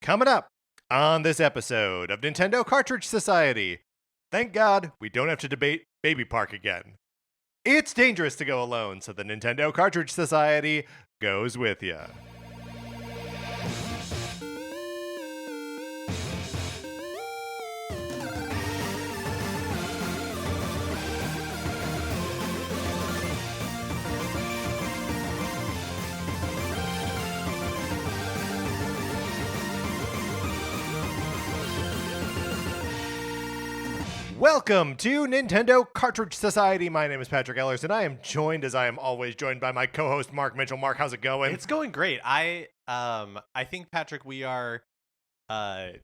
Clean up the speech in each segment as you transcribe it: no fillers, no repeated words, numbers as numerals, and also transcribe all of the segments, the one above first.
Coming up on this episode of Nintendo Cartridge Society. Thank God we don't have to debate Baby Park again. It's dangerous to go alone, so the Nintendo Cartridge Society goes with you. Welcome to Nintendo Cartridge Society. My name is Patrick Ellers, and I am joined, as I am always joined, by my co-host Mark Mitchell. Mark, how's it going? It's going great. I think, Patrick, we are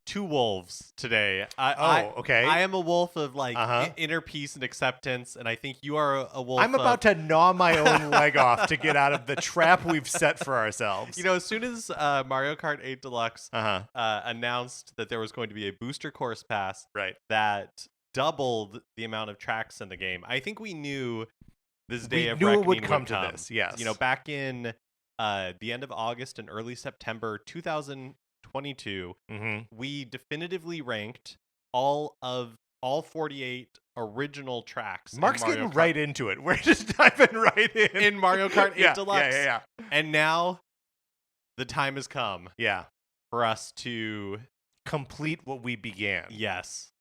two wolves today. Okay. I am a wolf of inner peace and acceptance, and I think you are a wolf. I'm about to gnaw my own leg off to get out of the trap we've set for ourselves. You know, as soon as Mario Kart 8 Deluxe announced that there was going to be a booster course pass, right, that doubled the amount of tracks in the game, I think we knew this day of reckoning reckoning would come to this. Yes, you know, back in the end of August and early September 2022, we definitively ranked all 48 original tracks. Mark's getting right into it. We're just diving right in Mario Kart 8 Deluxe. Yeah. And now the time has come. Yeah, for us to complete what we began. Yes.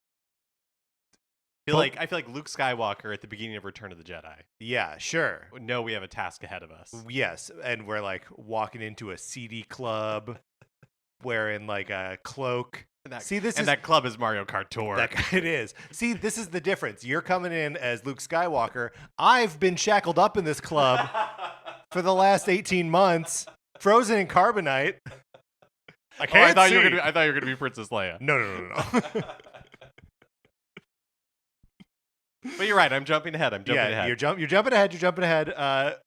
I feel like Luke Skywalker at the beginning of Return of the Jedi. Yeah, sure. No, we have a task ahead of us. Yes, and we're like walking into a CD club, wearing like a cloak. That club is Mario Kart Tour. It is. See, this is the difference. You're coming in as Luke Skywalker. I've been shackled up in this club for the last 18 months, frozen in carbonite. I thought you were gonna be Princess Leia. No. But you're right. I'm jumping ahead. You're jumping ahead.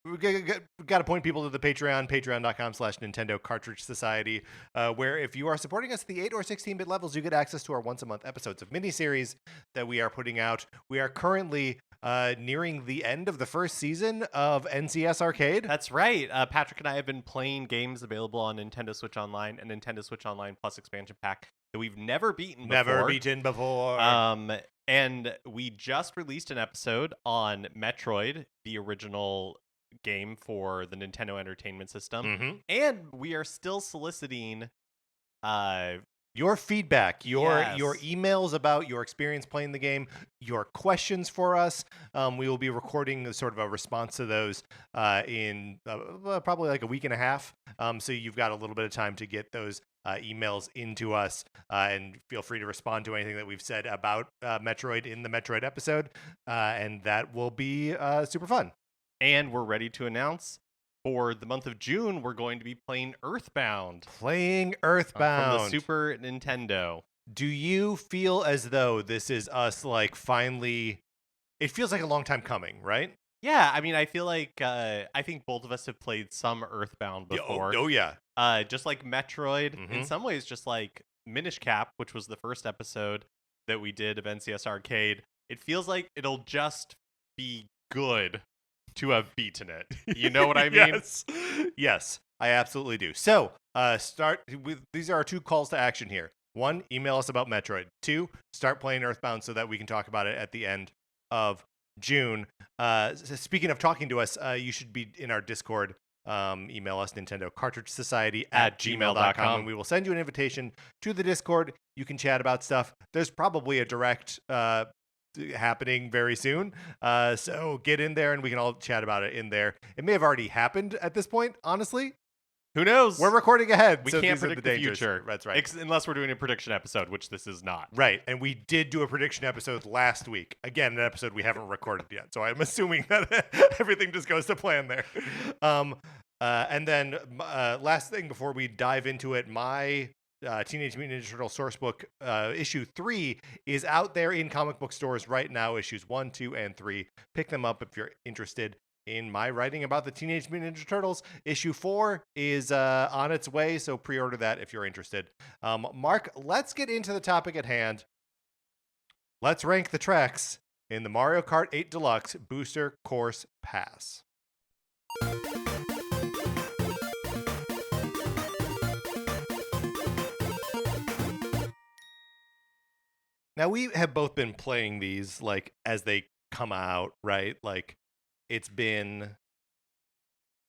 We got to point people to the Patreon, patreon.com/Nintendo Cartridge Society, where if you are supporting us at the 8 or 16-bit levels, you get access to our once-a-month episodes of miniseries that we are putting out. We are currently nearing the end of the first season of NCS Arcade. That's right. Patrick and I have been playing games available on Nintendo Switch Online and Nintendo Switch Online Plus expansion pack that we've never beaten before. And we just released an episode on Metroid, the original game for the Nintendo Entertainment System. And we are still soliciting your feedback, your emails about your experience playing the game, your questions for us. We will be recording sort of a response to those in probably like a week and a half. So you've got a little bit of time to get those emails into us, and feel free to respond to anything that we've said about Metroid in the Metroid episode, and that will be super fun. And we're ready to announce for the month of June, we're going to be playing Earthbound. From the Super Nintendo. Do you feel as though this is us, like, finally... It feels like a long time coming, right? Yeah, I mean, I feel like I think both of us have played some Earthbound before. Oh yeah. Just like Metroid, in some ways, just like Minish Cap, which was the first episode that we did of NCS Arcade. It feels like it'll just be good to have beaten it. You know what I mean? Yes, I absolutely do. So, these are our two calls to action here. 1, email us about Metroid. 2, start playing Earthbound so that we can talk about it at the end of June. Speaking of talking to us, you should be in our Discord. Email us Nintendo Cartridge Society at gmail.com, and we will send you an invitation to the Discord. You can chat about stuff. There's probably a direct happening very soon, so get in there and we can all chat about it in there. It may have already happened at this point, honestly. Who knows? We're recording ahead. We can't predict the future. That's right. Unless we're doing a prediction episode, which this is not. Right. And we did do a prediction episode last week. Again, an episode we haven't recorded yet. So I'm assuming that everything just goes to plan there. And then last thing before we dive into it, my Teenage Mutant Ninja Turtle Sourcebook issue 3 is out there in comic book stores right now. Issues 1, 2, and 3. Pick them up if you're interested in my writing about the Teenage Mutant Ninja Turtles. Issue 4 is on its way, so pre-order that if you're interested. Mark, let's get into the topic at hand. Let's rank the tracks in the Mario Kart 8 Deluxe Booster Course Pass. Now, we have both been playing these, like, as they come out, right? Like, it's been,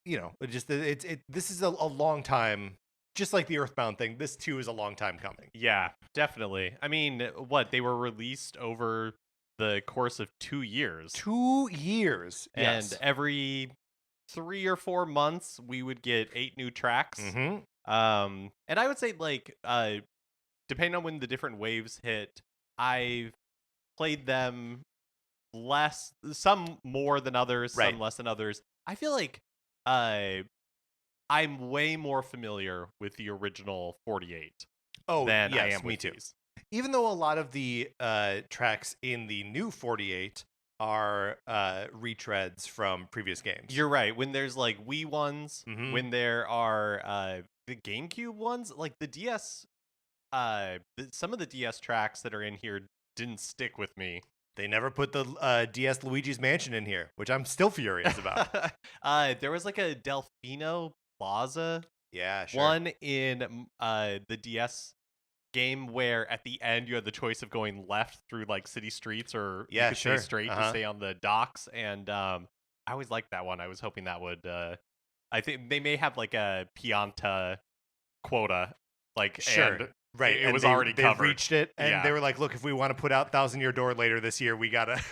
this is a long time, just like the Earthbound thing. This, too, is a long time coming. Yeah, definitely. I mean, they were released over the course of 2 years. 2 years, and every 3 or 4 months, we would get 8 new tracks. Mm-hmm. And I would say, like, depending on when the different waves hit, I've played them less, some more than others, some less than others. I feel like I'm way more familiar with the original 48 than I am with these. Even though a lot of the tracks in the new 48 are retreads from previous games. You're right. When there's like Wii ones, when there are the GameCube ones, like the DS, some of the DS tracks that are in here didn't stick with me. They never put the DS Luigi's Mansion in here, which I'm still furious about. There was like a Delfino Plaza one in the DS game where at the end you had the choice of going left through like city streets or you could stay straight to stay on the docks. And I always liked that one. I was hoping that would I think they may have like a Pianta quota, like and right, it was already covered. They reached it, and they were like, "Look, if we want to put out Thousand Year Door later this year, we gotta,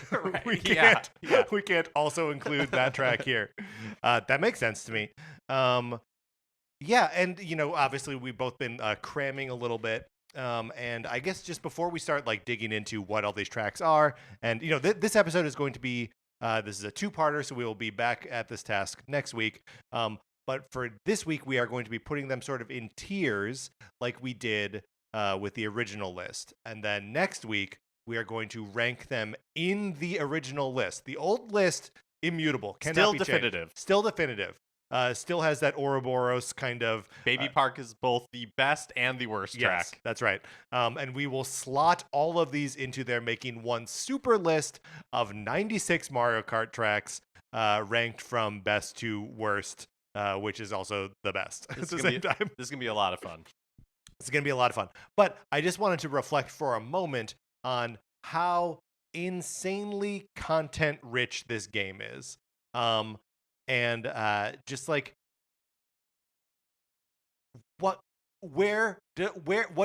we can't, we can't also include that track here." That makes sense to me. Yeah, and obviously we've both been cramming a little bit. And I guess just before we start like digging into what all these tracks are, and this episode is going to be this is a 2-parter, so we will be back at this task next week. But for this week, we are going to be putting them sort of in tiers, like we did with the original list, and then next week we are going to rank them in the original list. The old list, immutable, cannot be changed. Still definitive. Still has that Ouroboros kind of... Baby Park is both the best and the worst track. That's right. And we will slot all of these into there, making one super list of 96 Mario Kart tracks ranked from best to worst, which is also the best at the same time. This is going to be a lot of fun. It's going to be a lot of fun. But I just wanted to reflect for a moment on how insanely content-rich this game is. And just like where do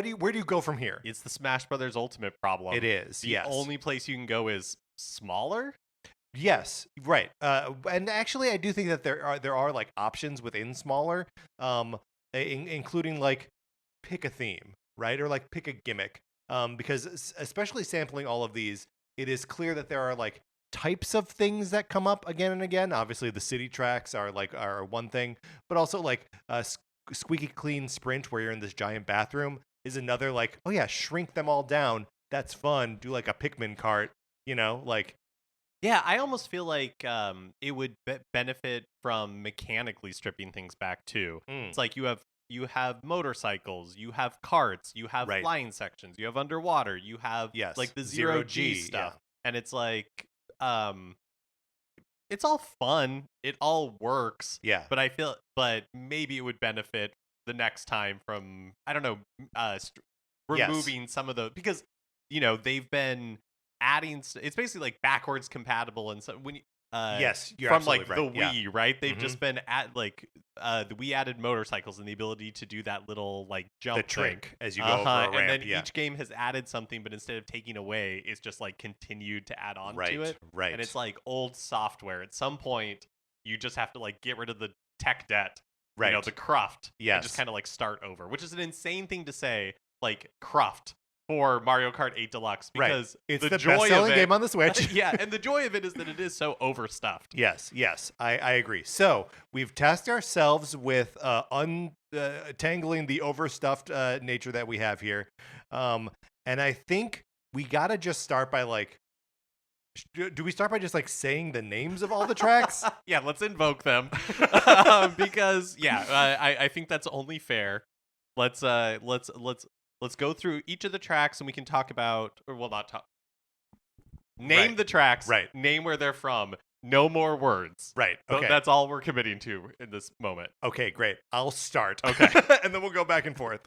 you go from here? It's the Smash Brothers Ultimate problem. It is. The only place you can go is smaller. Yes, right. And actually, I do think that there are like options within smaller, including like pick a theme, right, or like pick a gimmick. Because especially sampling all of these, it is clear that there are like types of things that come up again and again. Obviously, the city tracks are one thing, but also like squeaky clean sprint where you're in this giant bathroom is another. Like, oh yeah, shrink them all down. That's fun. Do like a Pikmin cart, like. Yeah, I almost feel like it would benefit from mechanically stripping things back too. It's like you have motorcycles, you have carts, you have flying sections, you have underwater, you have like the zero G stuff, and it's like it's all fun, it all works. Yeah, but maybe it would benefit the next time from removing some of the, because they've been adding. It's basically like backwards compatible, and so when you're from like right. the Wii, right? They've just been at like we added motorcycles and the ability to do that little like jump the trick thing as you go over a ramp. And then each game has added something, but instead of taking away, it's just like continued to add on to it. Right. And it's like old software. At some point, you just have to like get rid of the tech debt, the cruft, and just kind of like start over, which is an insane thing to say, like cruft for Mario Kart 8 Deluxe, because it's the joy best-selling game on the Switch. Yeah, and the joy of it is that it is so overstuffed. Yes, I agree. So we've tasked ourselves with untangling the overstuffed nature that we have here, and I think we gotta just start by like. Do we start by just like saying the names of all the tracks? Yeah, let's invoke them, because I think that's only fair. Let's go through each of the tracks, and we can talk about, or well, not talk. Name the tracks. Right. Name where they're from. No more words. Right. Okay. That's all we're committing to in this moment. Okay, great. I'll start. Okay. And then we'll go back and forth.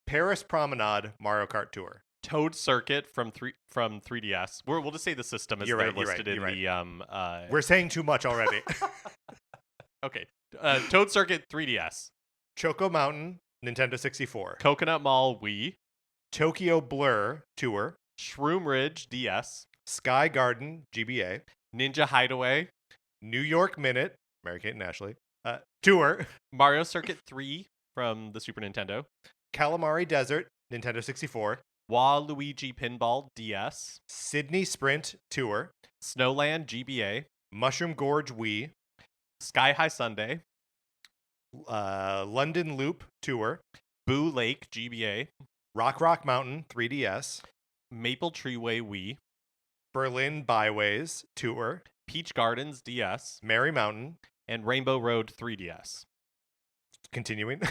Paris Promenade, Mario Kart Tour. Toad Circuit from 3DS. We'll just say the system as they're listed in the. We're saying too much already. Okay, Toad Circuit 3DS. Choco Mountain Nintendo 64. Coconut Mall Wii. Tokyo Blur Tour. Shroom Ridge DS. Sky Garden GBA. Ninja Hideaway. New York Minute, Mary-Kate and Ashley. Tour. Mario Circuit 3 from the Super Nintendo. Calamari Desert, Nintendo 64. Waluigi Pinball DS. Sydney Sprint Tour. Snowland GBA. Mushroom Gorge Wii. Sky High Sunday. London Loop Tour. Boo Lake GBA. Rock Mountain 3DS. Maple Treeway Wii. Berlin Byways Tour. Peach Gardens DS. Merry Mountain. And Rainbow Road 3DS. Continuing.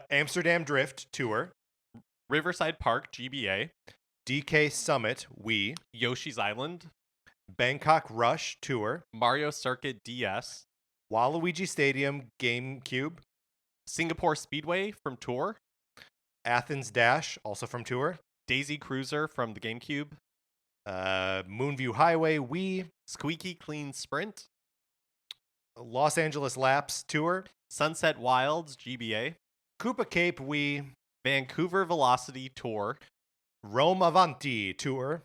Amsterdam Drift Tour. Riverside Park GBA. DK Summit Wii. Yoshi's Island. Bangkok Rush Tour. Mario Circuit DS. Waluigi Stadium GameCube. Singapore Speedway from Tour. Athens Dash, also from Tour. Daisy Cruiser from the GameCube. Moonview Highway Wii. Squeaky Clean Sprint. Los Angeles Laps Tour. Sunset Wilds GBA. Koopa Cape Wii. Vancouver Velocity Tour. Rome Avanti Tour.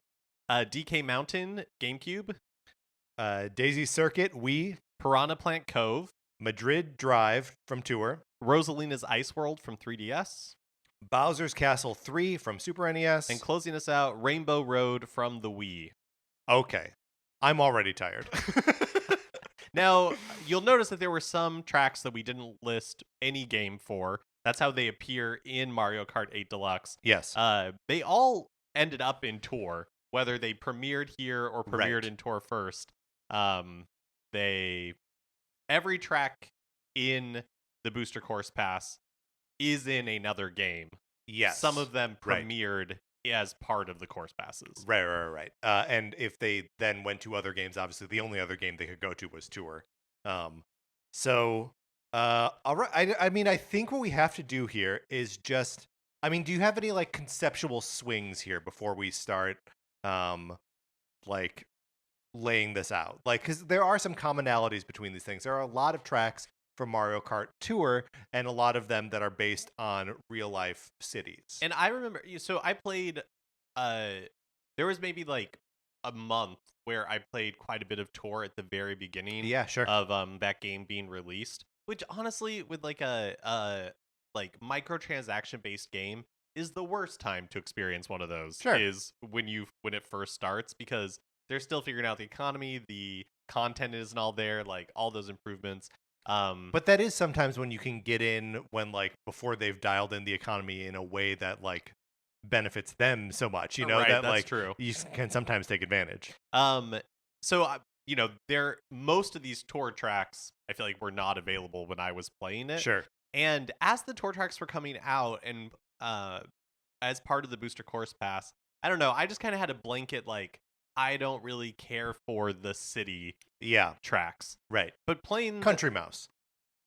DK Mountain GameCube. Daisy Circuit Wii. Piranha Plant Cove. Madrid Drive from Tour. Rosalina's Ice World from 3DS. Bowser's Castle 3 from Super NES. And closing us out, Rainbow Road from the Wii. Okay. I'm already tired. Now, you'll notice that there were some tracks that we didn't list any game for. That's how they appear in Mario Kart 8 Deluxe. Yes. They all ended up in Tour, whether they premiered here or premiered in Tour first. Every track in the Booster Course Pass is in another game. Yes. Some of them premiered as part of the course passes. Right. And if they then went to other games, obviously the only other game they could go to was Tour. All right. I mean, I think what we have to do here is just, I mean, do you have any like conceptual swings here before we start, like laying this out? Like, because there are some commonalities between these things. There are a lot of tracks from Mario Kart Tour, and a lot of them that are based on real life cities. And I remember, so I played, there was maybe like a month where I played quite a bit of Tour at the very beginning of that game being released, which honestly, with like a microtransaction based game, is the worst time to experience one of those. Is when it first starts, because they're still figuring out the economy, the content isn't all there, like all those improvements. But that is sometimes when you can get in when like before they've dialed in the economy in a way that like benefits them so much, you know, that that's like true. You can sometimes take advantage. So most of these Tour tracks I feel like were not available when I was playing it. Sure. And as the Tour tracks were coming out and as part of the Booster Course Pass, I don't know, I just kind of had a blanket like I don't really care for the city tracks. Right. But playing Country Mouse.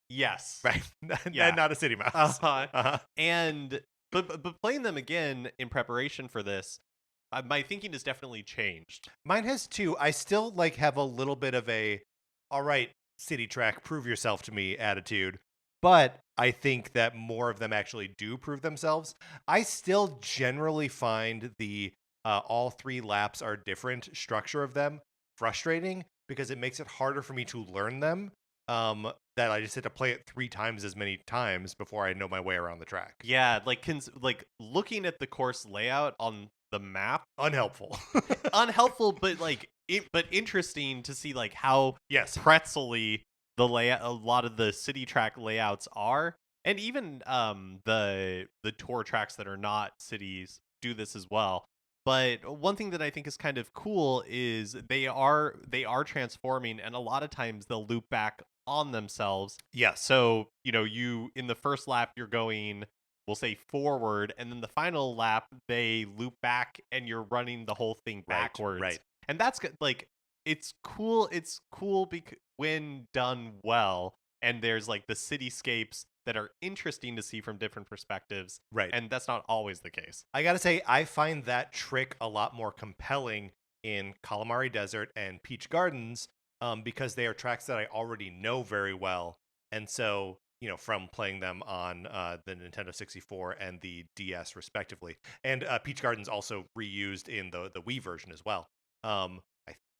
Yes. Right. Not a city mouse. And but playing them again in preparation for this, my thinking has definitely changed. Mine has too. I still like have a little bit of a all right, city track, prove yourself to me attitude. But I think that more of them actually do prove themselves. I still generally find the all 3 laps are different structure of them frustrating, because it makes it harder for me to learn them, that I just had to play it 3 times as many times before I know my way around the track. Yeah, like looking at the course layout on the map, unhelpful, but like but interesting to see like how pretzel-y the layout, a lot of the city track layouts are, and even the Tour tracks that are not cities do this as well. But one thing that I think is kind of cool is they are transforming, and a lot of times they'll loop back on themselves. Yes. So, you in the first lap you're going, we'll say forward, and then the final lap they loop back and you're running the whole thing backwards. Right. And that's like it's cool. It's cool when done well, and there's like the cityscapes that are interesting to see from different perspectives. Right. And that's not always the case. I gotta say, I find that trick a lot more compelling in Calamari Desert and Peach Gardens, because they are tracks that I already know very well. And so, from playing them on the Nintendo 64 and the DS respectively. And Peach Gardens also reused in the Wii version as well. I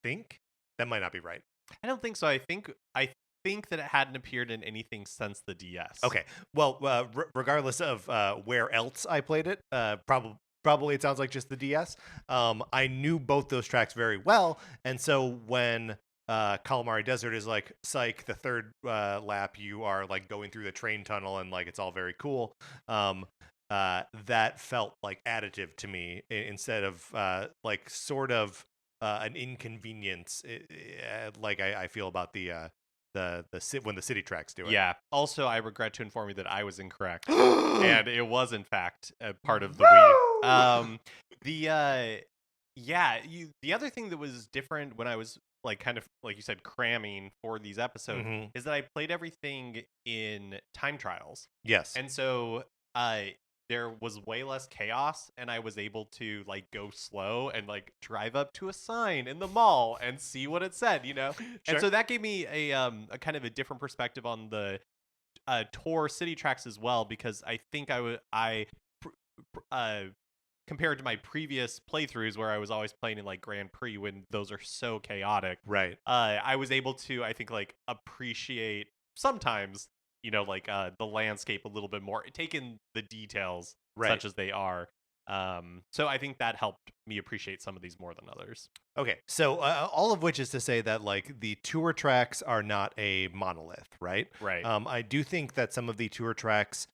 think that might not be right. I don't think so. I think that it hadn't appeared in anything since the DS. Okay. Well, regardless of where else I played it, probably it sounds like just the DS. I knew both those tracks very well, and so when Calamari Desert is like, psych, the third lap you are like going through the train tunnel and like it's all very cool. That felt like additive to me instead of like sort of an inconvenience, like I feel about the when the city tracks do it. Yeah. Also, I regret to inform you that I was incorrect, and it was in fact a part of the Wii. The other thing that was different when I was like kind of like you said cramming for these episodes is that I played everything in time trials. Yes. And so there was way less chaos, and I was able to like go slow and like drive up to a sign in the mall and see what it said, Sure. And so that gave me a kind of a different perspective on the tour city tracks as well, because I think compared to my previous playthroughs where I was always playing in like Grand Prix when those are so chaotic, right? I was able to, I think, like appreciate sometimes like the landscape a little bit more, taking the details such as they are. So I think that helped me appreciate some of these more than others. Okay, so all of which is to say that like the tour tracks are not a monolith, right? Right. I do think that some of the tour tracks,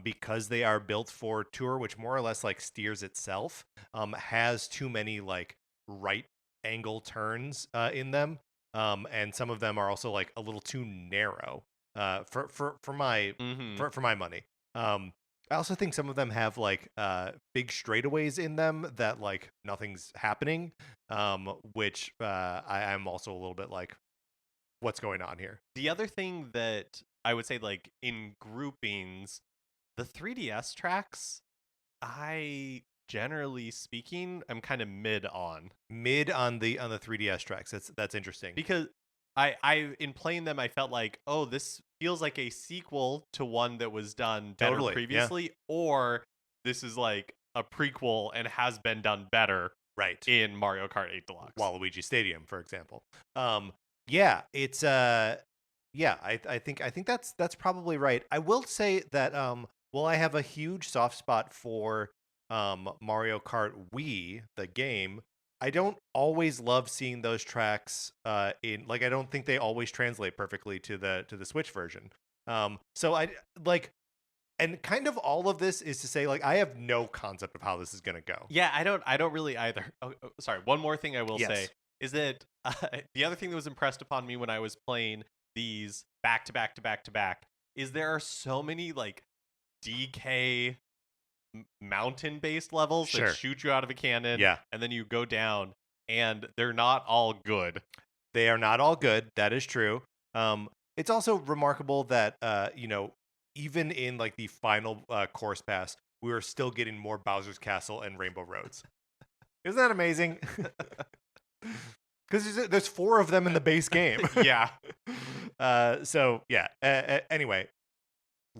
because they are built for tour, which more or less like steers itself, has too many like right angle turns in them, and some of them are also like a little too narrow. For my money. I also think some of them have like big straightaways in them that like nothing's happening, which I'm also a little bit like, what's going on here? The other thing that I would say, like in groupings, the 3DS tracks, I generally speaking, I'm kind of mid on the 3DS tracks. That's interesting because I in playing them, I felt like, oh, this feels like a sequel to one that was done better previously, or this is like a prequel and has been done better, right? In Mario Kart 8 Deluxe, Waluigi Stadium, for example. It's I think that's probably right. I will say that while I have a huge soft spot for Mario Kart Wii, the game, I don't always love seeing those tracks in like I don't think they always translate perfectly to the Switch version. So I like, and kind of all of this is to say like I have no concept of how this is gonna go. Yeah, I don't really either. Oh, sorry. One more thing I will say is that the other thing that was impressed upon me when I was playing these back to back to back to back is there are so many like DK mountain-based levels that shoot you out of a cannon, and then you go down, and they're not all good. They are not all good. That is true. It's also remarkable that even in like the final course pass, we are still getting more Bowser's Castle and Rainbow Roads. Isn't that amazing? Because there's 4 of them in the base game. Yeah. Anyway,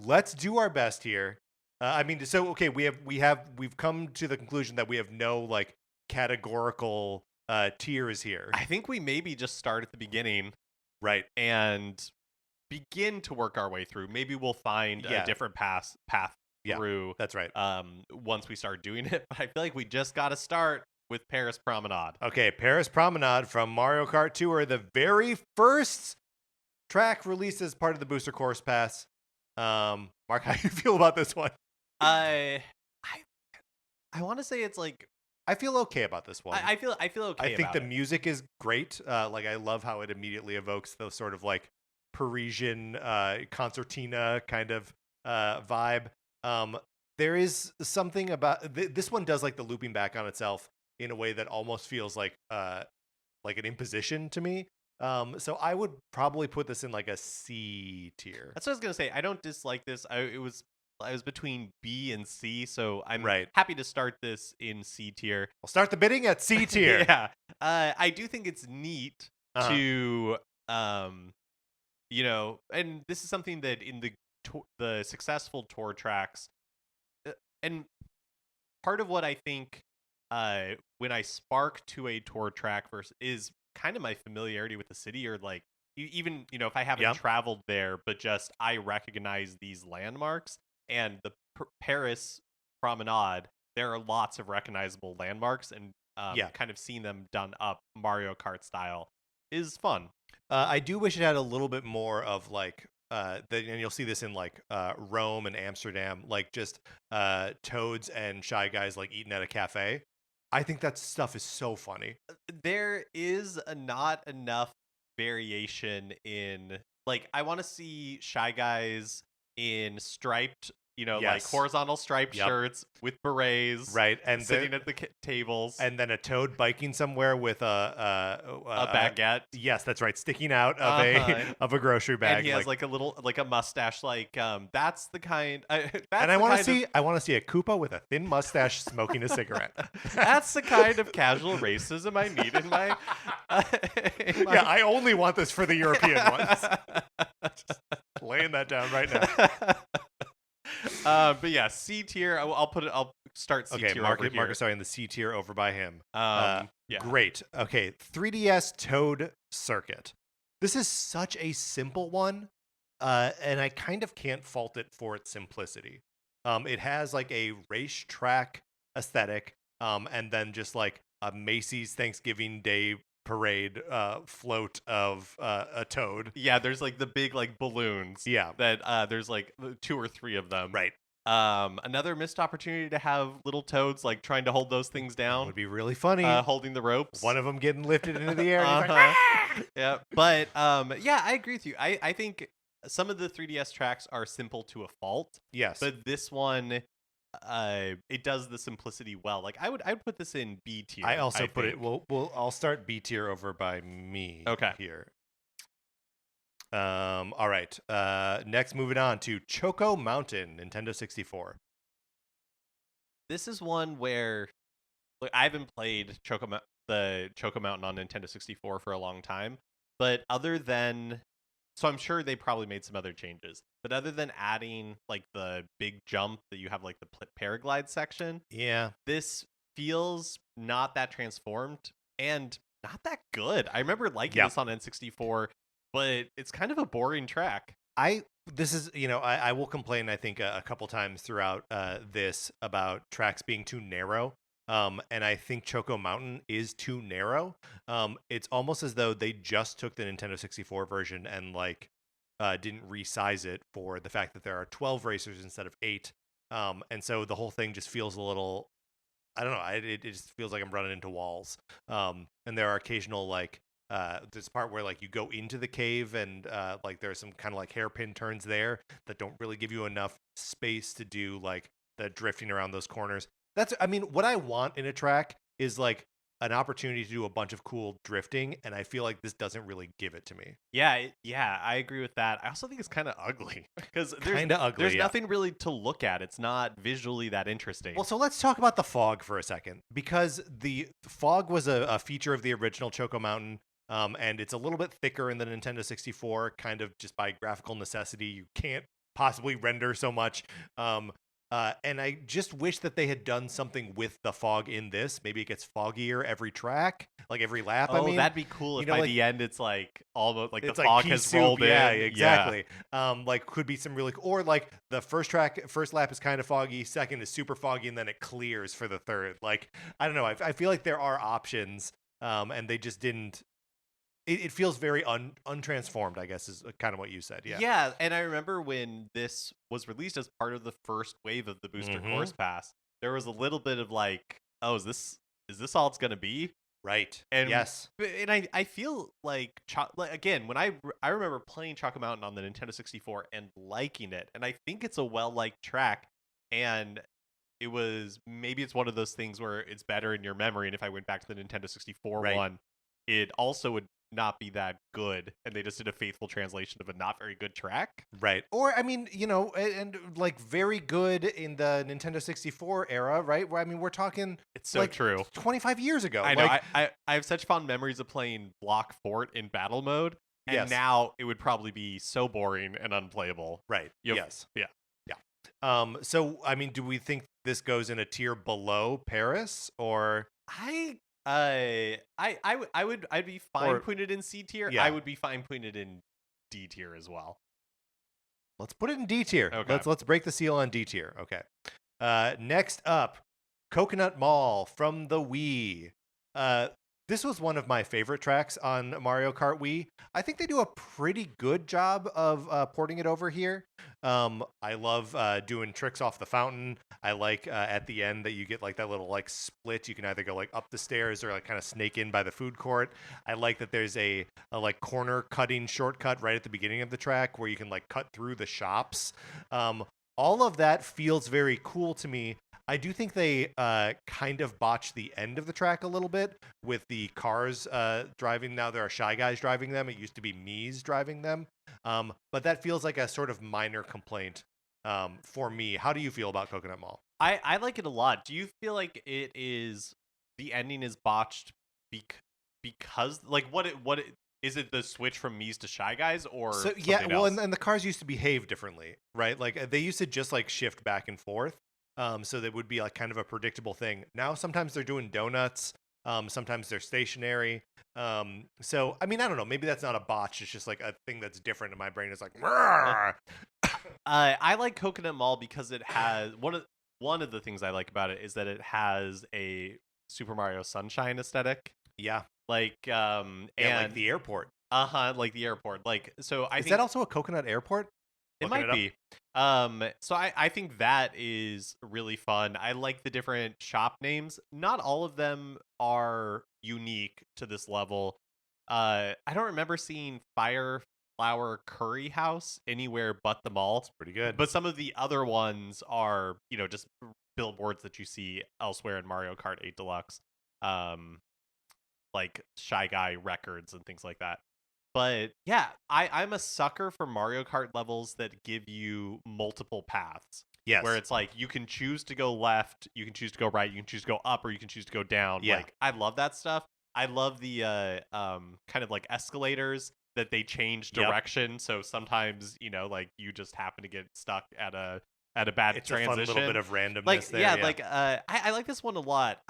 let's do our best here. We've come to the conclusion that we have no like categorical tiers here. I think we maybe just start at the beginning, right, and begin to work our way through. Maybe we'll find a different path through. That's right. Once we start doing it, but I feel like we just got to start with Paris Promenade. Okay, Paris Promenade from Mario Kart Tour, the very first track released as part of the Booster Course Pass. Mark, how do you feel about this one? I want to say it's like I feel okay about this one. I feel okay. I think the music is great. Like I love how it immediately evokes those sort of like Parisian concertina kind of vibe. There is something about this one does like the looping back on itself in a way that almost feels like an imposition to me. So I would probably put this in like a C tier. That's what I was gonna say. I don't dislike this. I was between B and C, so I'm Right. happy to start this in C tier. I'll start the bidding at C tier. Yeah. I do think it's neat to and this is something that in the successful tour tracks, and part of what I think when I spark to a tour track versus is kind of my familiarity with the city, or like even if I haven't traveled there, but just I recognize these landmarks. And the Paris promenade, there are lots of recognizable landmarks, and kind of seeing them done up Mario Kart style is fun. I do wish it had a little bit more of like and you'll see this in like Rome and Amsterdam, like just toads and Shy Guys like eating at a cafe. I think that stuff is so funny. There is not enough variation in, like, I want to see Shy Guys in striped, like horizontal striped shirts with berets, right? And sitting at the tables, and then a toad biking somewhere with a baguette. Yes, that's right, sticking out of a grocery bag. And he has like a little a mustache. Like that's the kind. And I want to see a Koopa with a thin mustache smoking a cigarette. That's the kind of casual racism I need in my. Yeah, I only want this for the European ones. Just laying that down right now. But yeah, C tier. I'll start C tier. Okay, Marcus starting the C tier over by him. Yeah. Great. Okay, 3DS Toad Circuit. This is such a simple one, and I kind of can't fault it for its simplicity. It has like a racetrack aesthetic, and then just like a Macy's Thanksgiving Day parade float of a toad. Yeah, there's like the big like balloons. Yeah, that there's like 2 or 3 of them. Right. Another missed opportunity to have little toads like trying to hold those things down. Would be really funny. Holding the ropes. One of them getting lifted into the air. And like, yeah, but yeah, I agree with you. I think some of the 3DS tracks are simple to a fault. Yes, but this one, it does the simplicity well. Like I would put this in B tier. I also put it. I'll start B tier over by me. Okay. Here. All right. Next, moving on to Choco Mountain, Nintendo 64. This is one where, like, I haven't played the Choco Mountain on Nintendo 64 for a long time, but other than, so I'm sure they probably made some other changes, but other than adding like the big jump that you have like the paraglide section, yeah, this feels not that transformed and not that good. I remember liking this on N64. But it's kind of a boring track. I will complain, I think, a couple times throughout this about tracks being too narrow. And I think Choco Mountain is too narrow. It's almost as though they just took the Nintendo 64 version and like didn't resize it for the fact that there are 12 racers instead of 8. And so the whole thing just feels a little, I don't know, it just feels like I'm running into walls. And there are occasional like this part where like you go into the cave and like there's some kind of like hairpin turns there that don't really give you enough space to do like the drifting around those corners. What I want in a track is like an opportunity to do a bunch of cool drifting, and I feel like this doesn't really give it to me. Yeah, I agree with that. I also think it's kind of ugly because there's nothing really to look at. It's not visually that interesting. Well, so let's talk about the fog for a second, because the fog was a feature of the original Choco Mountain. And it's a little bit thicker in the Nintendo 64, kind of just by graphical necessity. You can't possibly render so much. And I just wish that they had done something with the fog in this. Maybe it gets foggier every track, like every lap. Oh, that'd be cool if by the end it's like almost like the fog has rolled in. Yeah, exactly. Yeah. Like could be some really, or like the first lap is kind of foggy, second is super foggy, and then it clears for the third. Like, I don't know. I feel like there are options, and they just didn't. It feels very untransformed, I guess, is kind of what you said. Yeah. Yeah, and I remember when this was released as part of the first wave of the Booster Course Pass, there was a little bit of like, oh, is this all it's gonna be? Right. And yes. And I feel like again, when I remember playing Choco Mountain on the Nintendo 64 and liking it, and I think it's a well-liked track, and it's one of those things where it's better in your memory, and if I went back to the Nintendo 64 one, it also would not be that good, and they just did a faithful translation of a not very good track. Right. Or, I mean, and like very good in the Nintendo 64 era, right? Where, I mean, we're talking it's so true. 25 years ago. I know. I have such fond memories of playing Block Fort in battle mode, and now it would probably be so boring and unplayable. Right. Yes. Yeah. So, I mean, do we think this goes in a tier below Paris, or I'd be fine putting it in C tier. I would be fine putting it in D tier as well. Let's put it in D tier. Okay. Let's break the seal on D tier. Okay. Next up, Coconut Mall from the Wii. This was one of my favorite tracks on Mario Kart Wii. I think they do a pretty good job of porting it over here. I love doing tricks off the fountain. I like at the end that you get like that little like split. You can either go like up the stairs or like kind of snake in by the food court. I like that there's a like corner cutting shortcut right at the beginning of the track where you can like cut through the shops. All of that feels very cool to me. I do think they kind of botched the end of the track a little bit with the cars driving. Now there are Shy Guys driving them. It used to be Mii's driving them. But that feels like a sort of minor complaint for me. How do you feel about Coconut Mall? I like it a lot. Do you feel like the ending is botched because like what is it the switch from Mii's to Shy Guys or else? And the cars used to behave differently, right? Like they used to just like shift back and forth. So that would be like kind of a predictable thing. Now sometimes they're doing donuts. Sometimes they're stationary. So I mean, I don't know. Maybe that's not a botch. It's just like a thing that's different in my brain. It's like, I like Coconut Mall because it has one of the things I like about it is that it has a Super Mario Sunshine aesthetic. Yeah. Like and like the airport. Like the airport. Like so I think is that also a Coconut Airport? It might be. So I think that is really fun. I like the different shop names. Not all of them are unique to this level. I don't remember seeing Fireflower Curry House anywhere but the mall. It's pretty good. But some of the other ones are, just billboards that you see elsewhere in Mario Kart 8 Deluxe. Like Shy Guy Records and things like that. But yeah, I'm a sucker for Mario Kart levels that give you multiple paths. Yes. Where it's like you can choose to go left, you can choose to go right, you can choose to go up, or you can choose to go down. Yeah. Like I love that stuff. I love the kind of like escalators that they change direction. Yep. So sometimes, like you just happen to get stuck at a bad transition. It's a fun little bit of randomness there. Yeah, like I like this one a lot.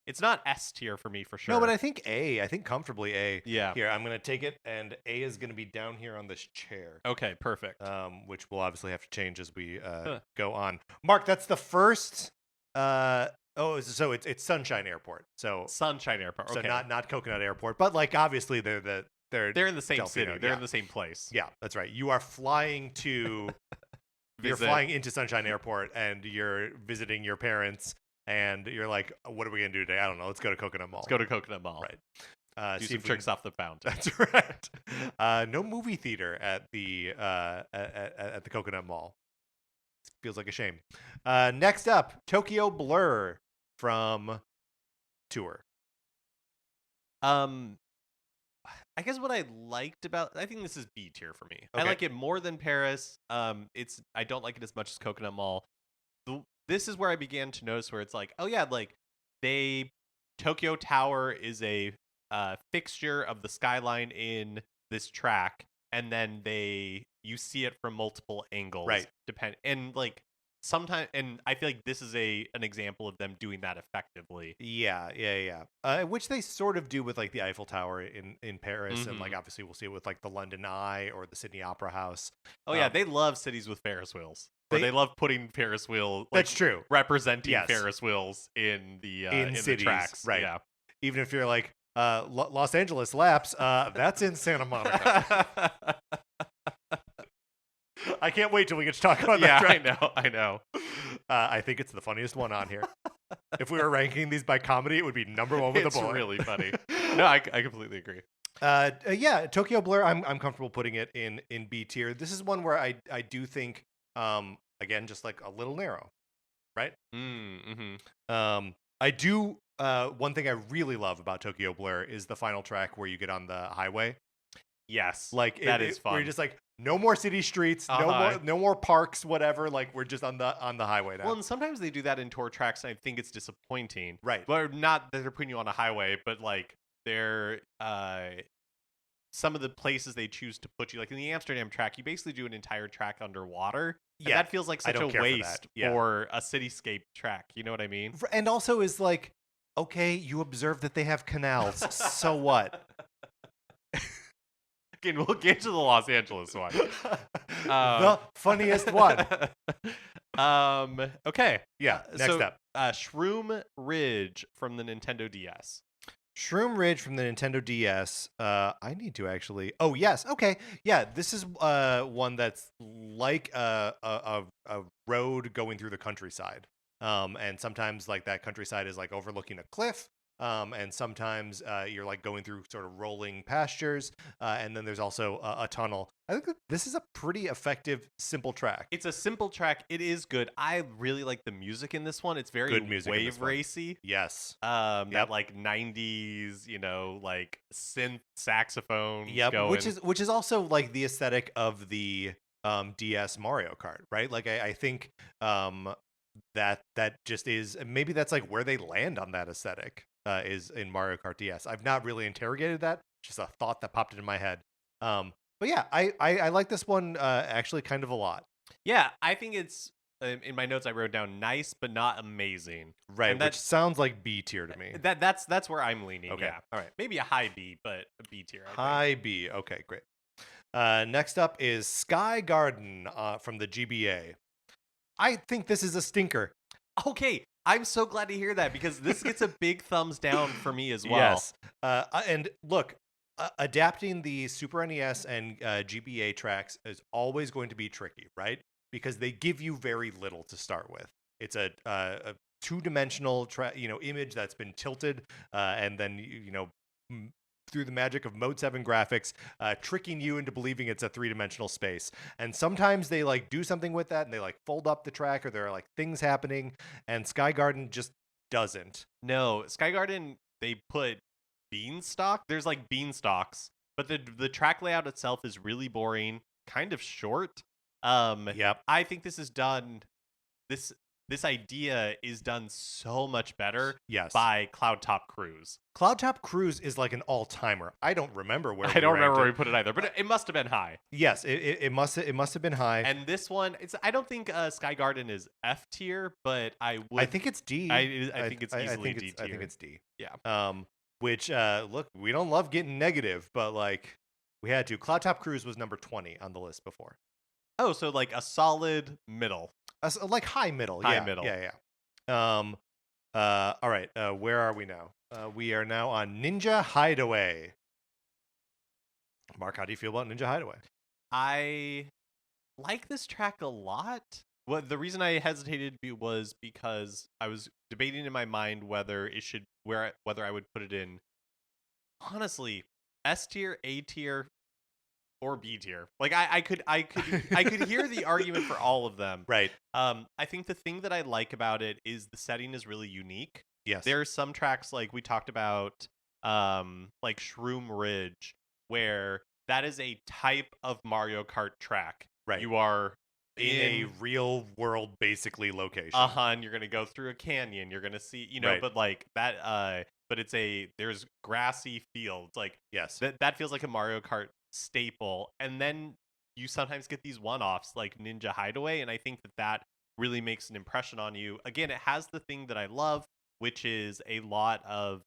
It's not S tier for me for sure. No, but I think A. I think comfortably A. Yeah. Here, I'm going to take it, and A is going to be down here on this chair. Okay, perfect. Which we'll obviously have to change as we go on. Mark, that's the first. So it's Sunshine Airport. So Sunshine Airport. Okay. So not Coconut Airport, but like obviously they're in the same Delphino, city. They're in the same place. Yeah, that's right. You are flying to. You're flying into Sunshine Airport, and you're visiting your parents. And you're like, what are we going to do today? I don't know. Let's go to Coconut Mall. Let's go to Coconut Mall. Right. Do some tricks off the fountain. That's right. No movie theater at the Coconut Mall. It feels like a shame. Next up, Tokyo Blur from Tour. I guess what I liked I think this is B tier for me. Okay. I like it more than Paris. I don't like it as much as Coconut Mall. This is where I began to notice where it's like, oh yeah, like Tokyo Tower is a fixture of the skyline in this track, and then you see it from multiple angles, right? And like sometimes, and I feel like this is an example of them doing that effectively. Yeah. Which they sort of do with like the Eiffel Tower in Paris, mm-hmm. And like obviously we'll see it with like the London Eye or the Sydney Opera House. Oh yeah, they love cities with Ferris wheels. They love putting Ferris wheel. Like, that's true. Representing Ferris wheels in the cities, the tracks, right? Yeah. Even if you're like Los Angeles laps, that's in Santa Monica. I can't wait till we get to talk about that track. I know. I think it's the funniest one on here. If we were ranking these by comedy, it would be number one with a bullet. It's really funny. No, I completely agree. Yeah, Tokyo Blur. I'm comfortable putting it in B tier. This is one where I do think. Again, just like a little narrow, right? Mm-hmm. I do one thing I really love about Tokyo Blur is the final track where you get on the highway. Yes, like that is fun. Where you're just like, no more city streets, no more parks, whatever. Like we're just on the highway now. Well, and sometimes they do that in tour tracks, and I think it's disappointing. Right. But not that they're putting you on a highway, but like they're some of the places they choose to put you, like in the Amsterdam track, you basically do an entire track underwater. And that feels like such a waste for a cityscape track. You know what I mean? And also is like, okay, you observe that they have canals, so what? Again, we'll get to the Los Angeles one. The funniest one. Okay. Yeah. Next up. Shroom Ridge from the Nintendo DS. Shroom Ridge from the Nintendo DS. I need to actually. Oh yes. Okay. Yeah. This is one that's like a road going through the countryside. And sometimes like that countryside is like overlooking a cliff. And sometimes you're like going through sort of rolling pastures, and then there's also a tunnel. I think that this is a pretty effective, simple track. It's a simple track. It is good. I really like the music in this one. It's very good music, wave racy. Yes. That like 90s, like synth saxophone. Yep. Going. Which is also like the aesthetic of the DS Mario Kart, right? Like I think that just is, maybe that's like where they land on that aesthetic. Is in Mario Kart DS. I've not really interrogated that. Just a thought that popped into my head. But yeah, I like this one actually kind of a lot. Yeah, I think it's, in my notes I wrote down nice but not amazing. Right, which sounds like B tier to me. That's where I'm leaning. Okay. Yeah. All right. Maybe a high B, but a B tier. High B. Okay, great. Next up is Sky Garden from the GBA. I think this is a stinker. Okay, I'm so glad to hear that, because this gets a big thumbs down for me as well. Yes. And look, adapting the Super NES and GBA tracks is always going to be tricky, right? Because they give you very little to start with. It's a two-dimensional image that's been tilted, and then through the magic of Mode 7 graphics, tricking you into believing it's a three-dimensional space. And sometimes they like do something with that and they like fold up the track, or there are like things happening, and Sky Garden just doesn't. No, Sky Garden, they put beanstalk. There's like beanstalks, but the track layout itself is really boring, kind of short. Yep. I think this is done. This idea is done so much better by Cloud Top Cruise. Cloud Top Cruise is like an all-timer. I don't remember where we put it either, but it must have been high. Yes, it must have been high. And this one, I don't think Sky Garden is F tier, but I think it's D. I think it's easily D tier. I think it's D. Yeah. Which look, we don't love getting negative, but like we had to. Cloud Top Cruise was number 20 on the list before. Oh, so like a solid middle. Like high middle. Middle. Yeah. All right. Where are we now? We are now on Ninja Hideaway. Mark, how do you feel about Ninja Hideaway? I like this track a lot. Well, the reason I hesitated was because I was debating in my mind whether I would put it in, honestly, S tier, A tier, or B tier. Like I could hear the argument for all of them. Right. I think the thing that I like about it is the setting is really unique. Yes. There are some tracks like we talked about, like Shroom Ridge, where that is a type of Mario Kart track. Right. You are in a real world basically location. And you're gonna go through a canyon. You're gonna see, right. But like that. But there's grassy fields. Like yes, that feels like a Mario Kart staple. And then you sometimes get these one-offs like Ninja Hideaway, and I think that really makes an impression on you. Again, it has the thing that I love, which is a lot of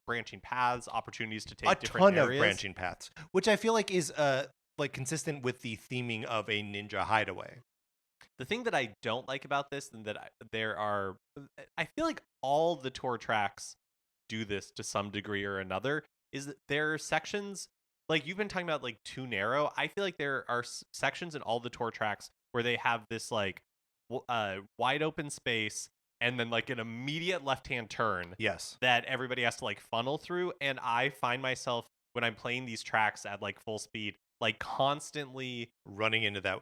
branching paths, opportunities to take different areas. A ton of branching paths, which I feel like is like consistent with the theming of a Ninja Hideaway. The thing that I don't like about this, and that I feel like all the tour tracks do this to some degree or another, is that there are sections, like you've been talking about, like too narrow. I feel like there are sections in all the tour tracks where they have this like wide open space and then like an immediate left-hand turn. Yes. That everybody has to like funnel through. And I find myself, when I'm playing these tracks at like full speed, like constantly running into that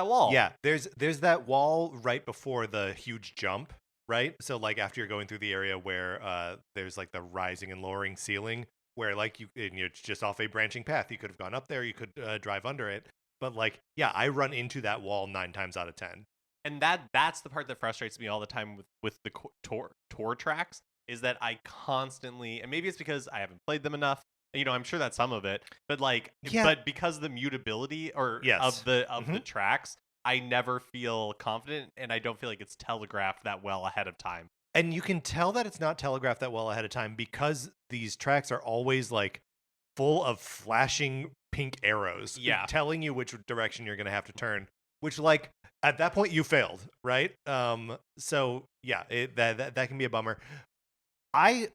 wall. Yeah, there's that wall right before the huge jump. right? So like after you're going through the area where there's like the rising and lowering ceiling, where like it's just off a branching path. You could have gone up there, you could drive under it, but like yeah, I run into that wall 9 times out of 10. And that's the part that frustrates me all the time with the tour tracks, is that I constantly, and maybe it's because I haven't played them enough. I'm sure that's some of it, but like, but because of the mutability of the tracks, I never feel confident, and I don't feel like it's telegraphed that well ahead of time. And you can tell that it's not telegraphed that well ahead of time because these tracks are always like full of flashing pink arrows, telling you which direction you're going to have to turn. Which, like, at that point, you failed, right? So yeah, that can be a bummer. I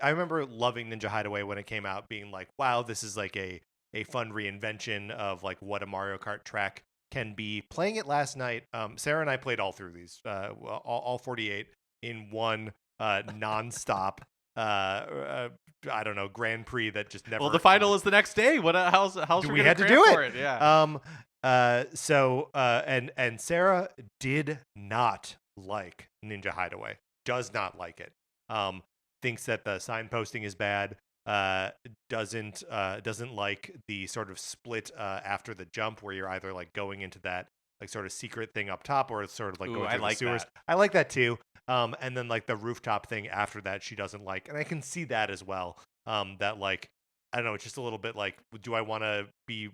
remember loving Ninja Hideaway when it came out, being like, wow, this is like a fun reinvention of like what a Mario Kart track can be. Playing it last night, Sarah and I played all through these, all 48 in one nonstop. I don't know, Grand Prix that just never. Well, the final is the next day. How's we had to do it? Yeah. And Sarah did not like Ninja Hideaway. Does not like it. Thinks that the signposting is bad. Doesn't like the sort of split after the jump where you're either like going into that like sort of secret thing up top or it's sort of like going through the sewers. I like that too. And then like the rooftop thing after that she doesn't like, and I can see that as well. That like I don't know, it's just a little bit like, do I want to be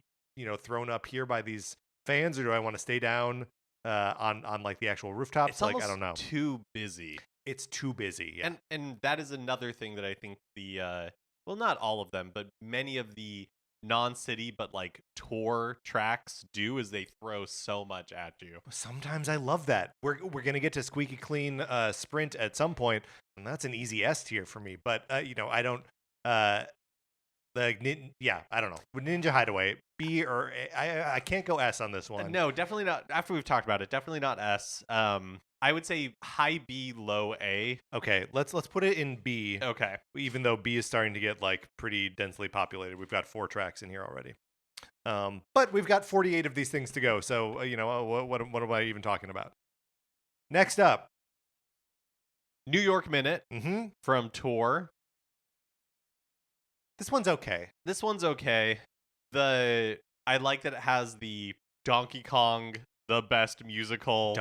thrown up here by these fans, or do I want to stay down on like the actual rooftops? It's like almost I don't know. Too busy. It's too busy. Yeah. And that is another thing that I think well, not all of them, but many of the non-city but like tour tracks do, is they throw so much at you. Sometimes I love that. We're gonna get to squeaky clean sprint at some point, and that's an easy S tier for me. But I don't. I don't know. With Ninja Hideaway, B or A, I can't go S on this one. No, definitely not. After we've talked about it, definitely not S. I would say high B, low A. Okay, let's put it in B. Okay. Even though B is starting to get like pretty densely populated. We've got 4 tracks in here already. But we've got 48 of these things to go. So, what am I even talking about? Next up, New York Minute from Tour. This one's okay. I like that it has the Donkey Kong the best musical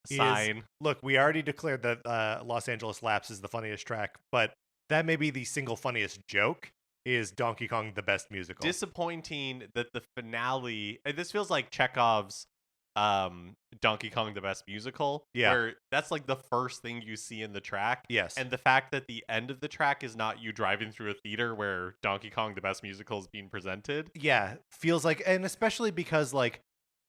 sign. Look, we already declared that Los Angeles Laps is the funniest track, but that may be the single funniest joke, is Donkey Kong the best musical. Disappointing that the finale, this feels like Chekhov's Donkey Kong the best musical, where that's like the first thing you see in the track. Yes. And the fact that the end of the track is not you driving through a theater where Donkey Kong the best musical is being presented. Yeah, feels like, and especially because like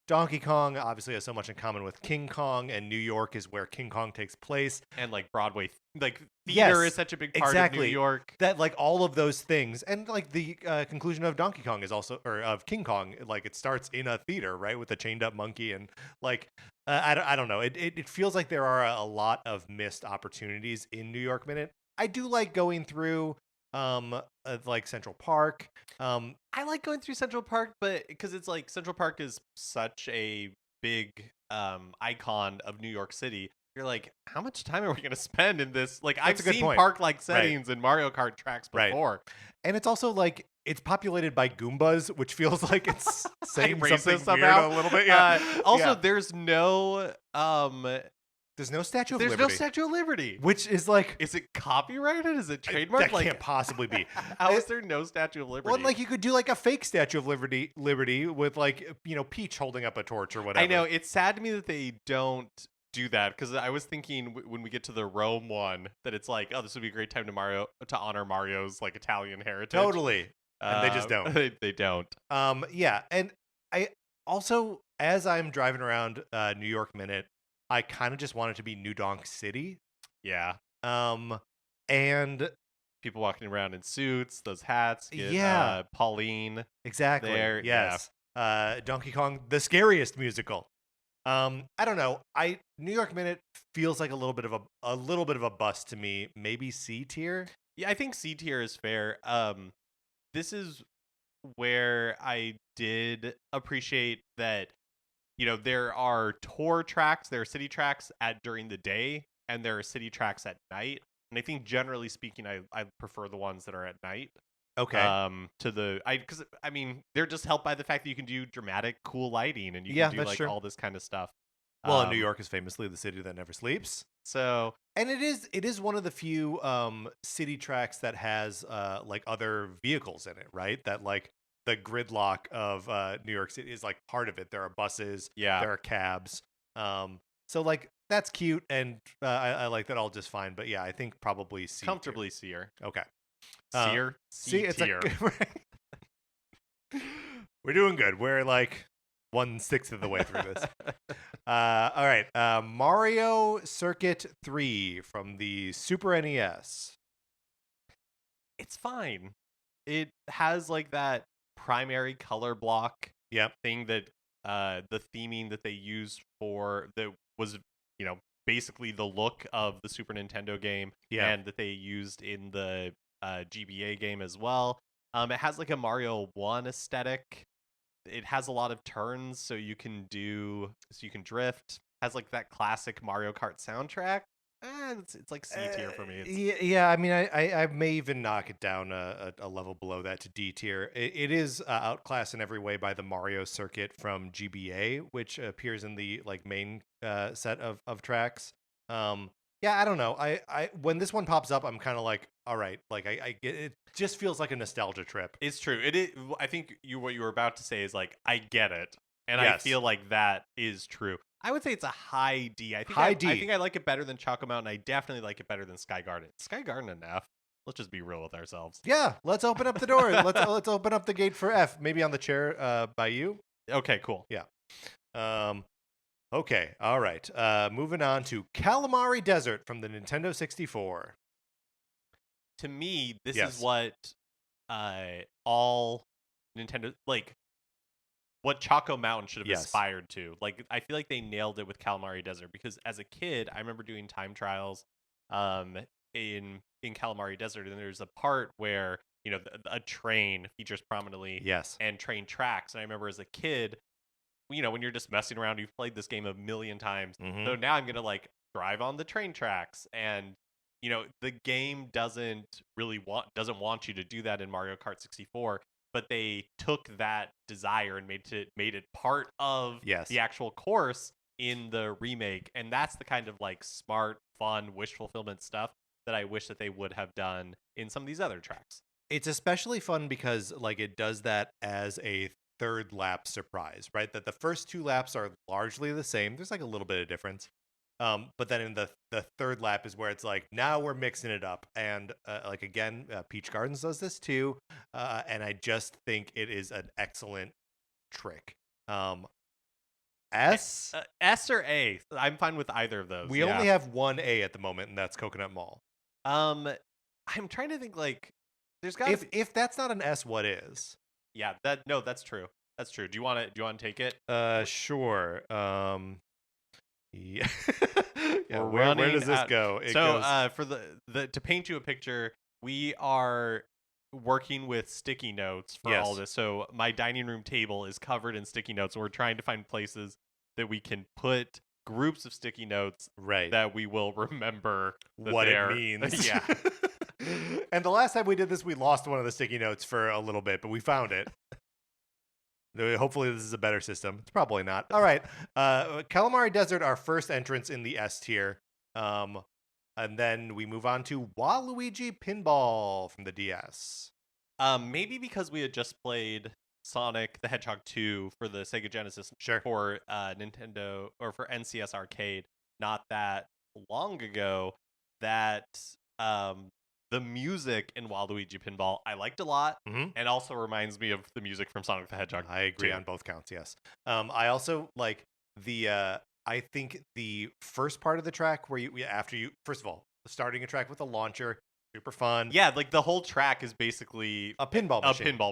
Donkey Kong obviously has so much in common with King Kong, and New York is where King Kong takes place. And like Broadway, like theater is such a big part of New York. That like all of those things, and like the conclusion of Donkey Kong is also, or of King Kong, like it starts in a theater, right, with a chained up monkey, and like I don't know. It feels like there are a lot of missed opportunities in New York Minute. I do like going through like Central Park. I like going through Central Park, but because it's like Central Park is such a big icon of New York City, you're like, how much time are we going to spend in this? Like, I've seen park-like settings in Mario Kart tracks before. Right. And it's also like, it's populated by Goombas, which feels like it's saying something somehow. Weird a little bit. Yeah. Also, there's no Statue of Liberty. There's no Statue of Liberty. Which is like... Is it copyrighted? Is it trademarked? That can't possibly be. How is there no Statue of Liberty? Well, like you could do like a fake Statue of Liberty with like, Peach holding up a torch or whatever. I know. It's sad to me that they don't do that, because I was thinking when we get to the Rome one that it's like, oh, this would be a great time to honor Mario's like Italian heritage. Totally. And they just don't. They don't. Yeah. And I also, as I'm driving around New York Minute, I kind of just want it to be New Donk City. Yeah. And people walking around in suits, those hats. Pauline. Exactly. There. Yes. Yeah. Donkey Kong, the scariest musical. I don't know. New York Minute feels like a little bit of a bust to me. Maybe C tier. Yeah, I think C tier is fair. This is where I did appreciate that there are tour tracks, there are city tracks during the day, and there are city tracks at night. And I think generally speaking, I prefer the ones that are at night. Okay. Because they're just helped by the fact that you can do dramatic, cool lighting, and you Yeah, can do that's like true. all this kind of stuff. Well, New York is famously the city that never sleeps. So, and it is one of the few city tracks that has like other vehicles in it, right? That like the gridlock of New York City is like part of it. There are buses, there are cabs. So like that's cute, and I like that all just fine. But yeah, I think probably C comfortably C-er. Okay. C-er? C-tier. We're doing good. We're like 1/6 of the way through this. All right. Mario Circuit 3 from the Super NES. It's fine. It has like that primary color block thing that the theming that they used for that was, basically the look of the Super Nintendo game and that they used in the GBA game as well. It has like a Mario 1 aesthetic. It has a lot of turns, so you can drift. Has like that classic Mario Kart soundtrack. It's like C tier for me. Yeah, I mean, I may even knock it down a level below that to D tier. It is outclassed in every way by the Mario Circuit from GBA, which appears in the like main set of tracks. Yeah, I don't know. I when this one pops up, I'm kind of like, all right, like I get it. Just feels like a nostalgia trip. It's true. It is. I think what you were about to say is like, I get it, and I feel like that is true. I would say it's a high D. I think I like it better than Choco Mountain. I definitely like it better than Sky Garden. Sky Garden and F. Let's just be real with ourselves. Yeah, let's open up the door. let's open up the gate for F. Maybe on the chair by you. Okay, cool. Yeah. Okay. All right. Moving on to Calamari Desert from the Nintendo 64. To me, this is what all Nintendo what Choco Mountain should have aspired to. Like, I feel like they nailed it with Calamari Desert because as a kid, I remember doing time trials in Calamari Desert, and there's a part where a train features prominently, and train tracks. And I remember as a kid, when you're just messing around, you've played this game a million times. Mm-hmm. So now I'm gonna like drive on the train tracks, and the game doesn't want you to do that in Mario Kart 64. But they took that desire and made it part of the actual course in the remake, and that's the kind of like smart, fun, wish fulfillment stuff that I wish that they would have done in some of these other tracks. It's especially fun because like it does that as a third lap surprise, right? That the first two laps are largely the same. There's like a little bit of difference. But then in the third lap is where it's like, now we're mixing it up. And like, again, Peach Gardens does this too. And I just think it is an excellent trick. S? S or A? I'm fine with either of those. We only have one A at the moment, and that's Coconut Mall. I'm trying to think like, there's got to if that's not an S, what is? Yeah, that's true. That's true. Do you want to take it? Sure. Yeah. Where does this go? For to paint you a picture, we are working with sticky notes for all this. So my dining room table is covered in sticky notes, and we're trying to find places that we can put groups of sticky notes that we will remember what it means. Yeah. And the last time we did this, we lost one of the sticky notes for a little bit, but we found it. Hopefully this is a better system. It's probably not. All right. Calamari Desert, our first entrance in the S tier. And then we move on to Waluigi Pinball from the DS. Maybe because we had just played Sonic the Hedgehog 2 for the Sega Genesis for Nintendo or for NCS Arcade not that long ago, that the music in Waluigi Pinball I liked a lot, and also reminds me of the music from Sonic the Hedgehog. I agree on both counts, yes. I also like the I think the first part of the track where first of all, starting a track with a launcher, super fun. Yeah, like the whole track is basically a pinball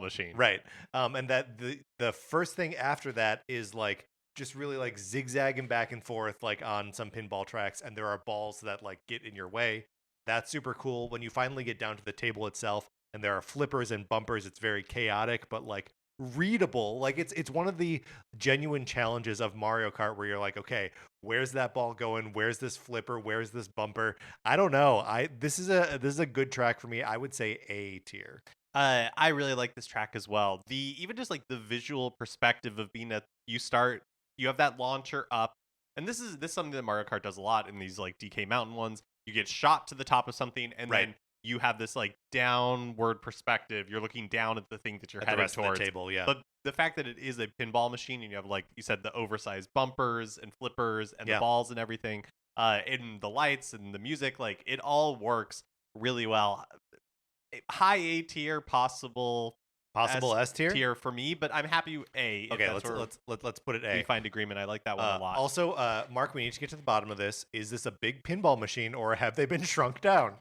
machine. Right. And that the first thing after that is like just really like zigzagging back and forth like on some pinball tracks, and there are balls that like get in your way. That's super cool. When you finally get down to the table itself and there are flippers and bumpers, it's very chaotic, but like readable. Like it's one of the genuine challenges of Mario Kart where you're like, okay, where's that ball going? Where's this flipper? Where's this bumper? I don't know. This is a good track for me. I would say A tier. I really like this track as well. Even just like the visual perspective of being you have that launcher up, and this is something that Mario Kart does a lot in these like DK Mountain ones. You get shot to the top of something, and then you have this like downward perspective. You're looking down at the thing that you're headed towards. The table, yeah. But the fact that it is a pinball machine, and you have, like you said, the oversized bumpers and flippers and the balls and everything, and the lights and the music, like it all works really well. High A tier, possible S tier for me, but I'm happy A. Okay, let's put it A. We find agreement. I like that one a lot. Also, Mark, we need to get to the bottom of this. Is this a big pinball machine, or have they been shrunk down?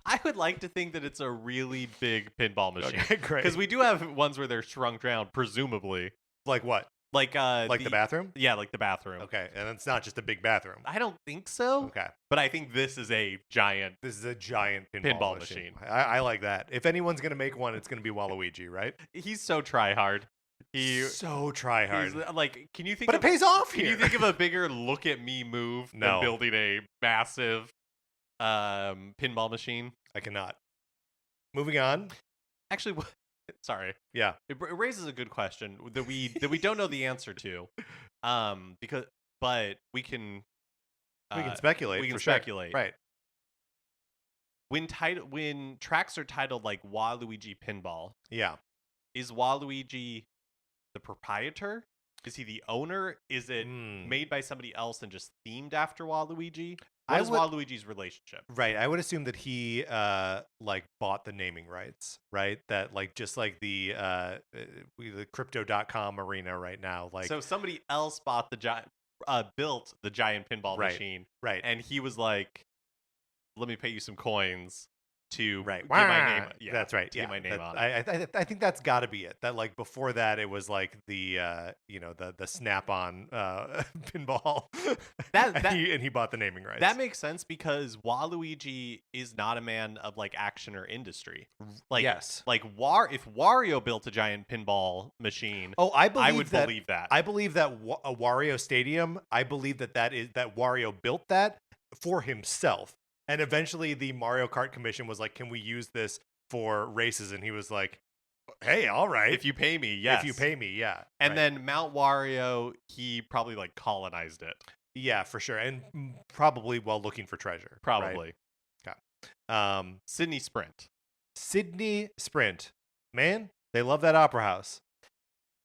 I would like to think that it's a really big pinball machine. Okay, great. Because we do have ones where they're shrunk down, presumably. Like what? Like the bathroom? Yeah, like the bathroom. Okay, and it's not just a big bathroom. I don't think so. Okay. But I think this is a giant pinball machine. I like that. If anyone's going to make one, it's going to be Waluigi, right? He's so try-hard. So try-hard. Like, can you think But it pays off here. Can you think of a bigger look-at-me move than building a massive pinball machine? I cannot. Moving on. Actually, sorry. Yeah. It raises a good question that we don't know the answer to. But we can speculate. We can speculate. Sure. Right. When tracks are titled like Waluigi Pinball, yeah, is Waluigi the proprietor? Is he the owner? Is it made by somebody else and just themed after Waluigi? What is Waluigi's relationship? Right, I would assume that he like bought the naming rights, right? That like just like the crypto.com arena right now, like so somebody else bought built the giant pinball machine, right? And he was like, "Let me pay you some coins to get my name." Yeah, that's right. Get my name on it. I think that's got to be it. That like before that, it was like the the Snap-on pinball. And he bought the naming rights. That makes sense because Waluigi is not a man of like action or industry. Like yes, like if Wario built a giant pinball machine, I would believe that. I believe that a Wario Stadium. I believe that Wario built that for himself. And eventually the Mario Kart Commission was like, can we use this for races? And he was like, hey, all right. If you pay me, yes. If you pay me, yeah. And then Mount Wario, he probably like colonized it. Yeah, for sure. And probably while looking for treasure. Probably. Right? Okay. Sydney Sprint. Sydney Sprint. Man, they love that opera house.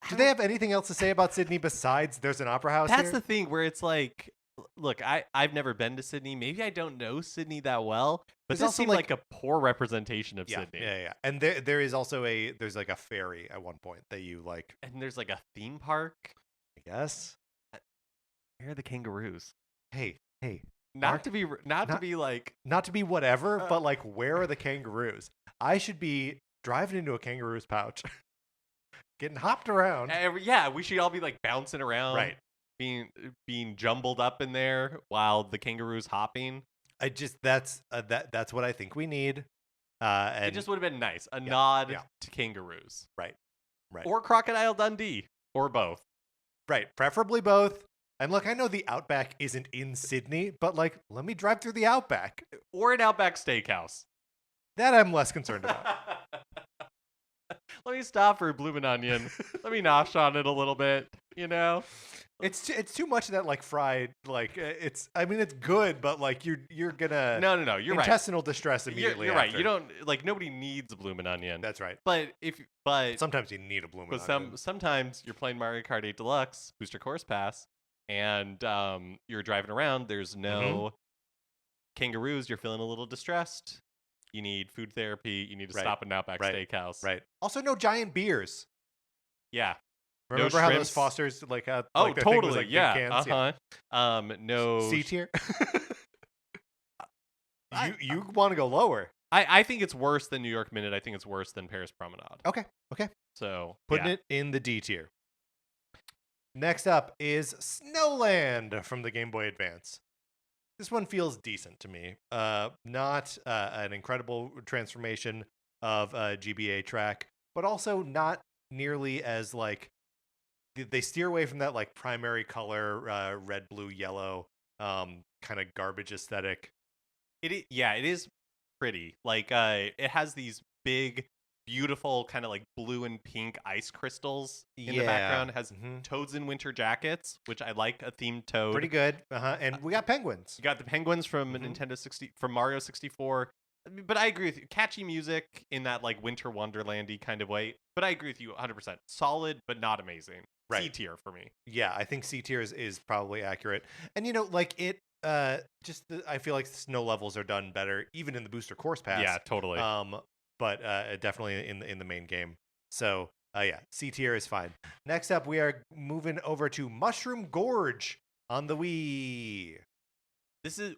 Do they have anything else to say about Sydney besides there's an opera house That's the thing where it's like, look, I've never been to Sydney. Maybe I don't know Sydney that well, but this seemed like a poor representation of Sydney. Yeah. And there is also there's like a ferry at one point that you like. And there's like a theme park. I guess. Where are the kangaroos? Hey. Not to be whatever, but like where are the kangaroos? I should be driving into a kangaroo's pouch, getting hopped around. Yeah, we should all be like bouncing around. Right. Being jumbled up in there while the kangaroo's hopping. That's what I think we need. And it just would have been nice. A nod to kangaroos. Right. Or Crocodile Dundee. Or both. Right. Preferably both. And look, I know the Outback isn't in Sydney, but like, let me drive through the Outback. Or an Outback Steakhouse. That I'm less concerned about. Let me stop for a bloomin' onion. Let me nosh on it a little bit, you know? It's too much of that like fried like it's good, but like you're gonna no you're intestinal distress immediately. You're right. You don't like nobody needs a bloomin' onion. That's right. But sometimes you need a bloomin' onion. Sometimes you're playing Mario Kart 8 Deluxe Booster Course Pass, and you're driving around. There's no kangaroos. You're feeling a little distressed. You need food therapy. You need to stop at an Outback Steakhouse. Right. Also, no giant beers. Yeah. Remember how those Fosters like totally, thing was, like, yeah, big cans? No C tier. you want to go lower? I think it's worse than New York Minute. I think it's worse than Paris Promenade. Okay. So putting it in the D tier. Next up is Snowland from the Game Boy Advance. This one feels decent to me. Not an incredible transformation of a GBA track, but also not nearly as like they steer away from that like primary color, red, blue, yellow, kind of garbage aesthetic. It is pretty. Like it has these big, beautiful kind of like blue and pink ice crystals in the background. It has toads in winter jackets, which I like, a themed toad. Pretty good. And we got penguins. You got the penguins from from Mario 64. But I agree with you. Catchy music in that like winter wonderlandy kind of way. But I agree with you 100%. Solid, but not amazing. Right. C tier for me. Yeah, I think C tier is probably accurate. And like it I feel like snow levels are done better even in the booster course pass. Yeah, totally. But definitely in the main game. So yeah, C tier is fine. Next up, we are moving over to Mushroom Gorge on the Wii. This is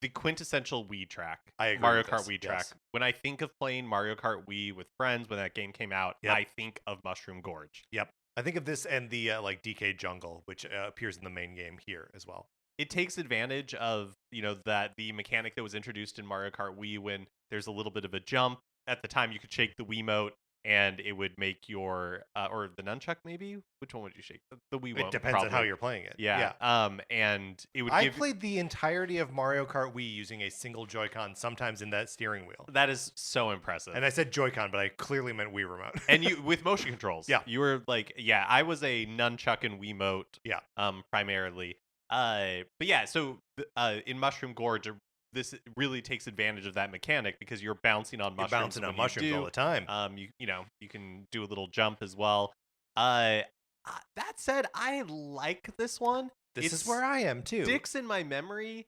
the quintessential Wii track. I agree. Mario Kart Wii track. When I think of playing Mario Kart Wii with friends when that game came out, I think of Mushroom Gorge. Yep. I think of this and the like DK Jungle, which appears in the main game here as well. It takes advantage of, that the mechanic that was introduced in Mario Kart Wii when there's a little bit of a jump. At the time, you could shake the Wiimote and it would make your, or the nunchuck maybe? Which one would you shake? The Wiimote. It depends on how you're playing it. Yeah. And it would I played the entirety of Mario Kart Wii using a single Joy-Con, sometimes in that steering wheel. That is so impressive. And I said Joy-Con, but I clearly meant Wii Remote. And you, with motion controls. Yeah. You were like, I was a nunchuck and Wiimote. Yeah. Primarily. But yeah, so in Mushroom Gorge, this really takes advantage of that mechanic because you're bouncing on mushrooms. You're bouncing on mushrooms all the time. You can do a little jump as well. That said, I like this one. This is where I am too. Sticks in my memory.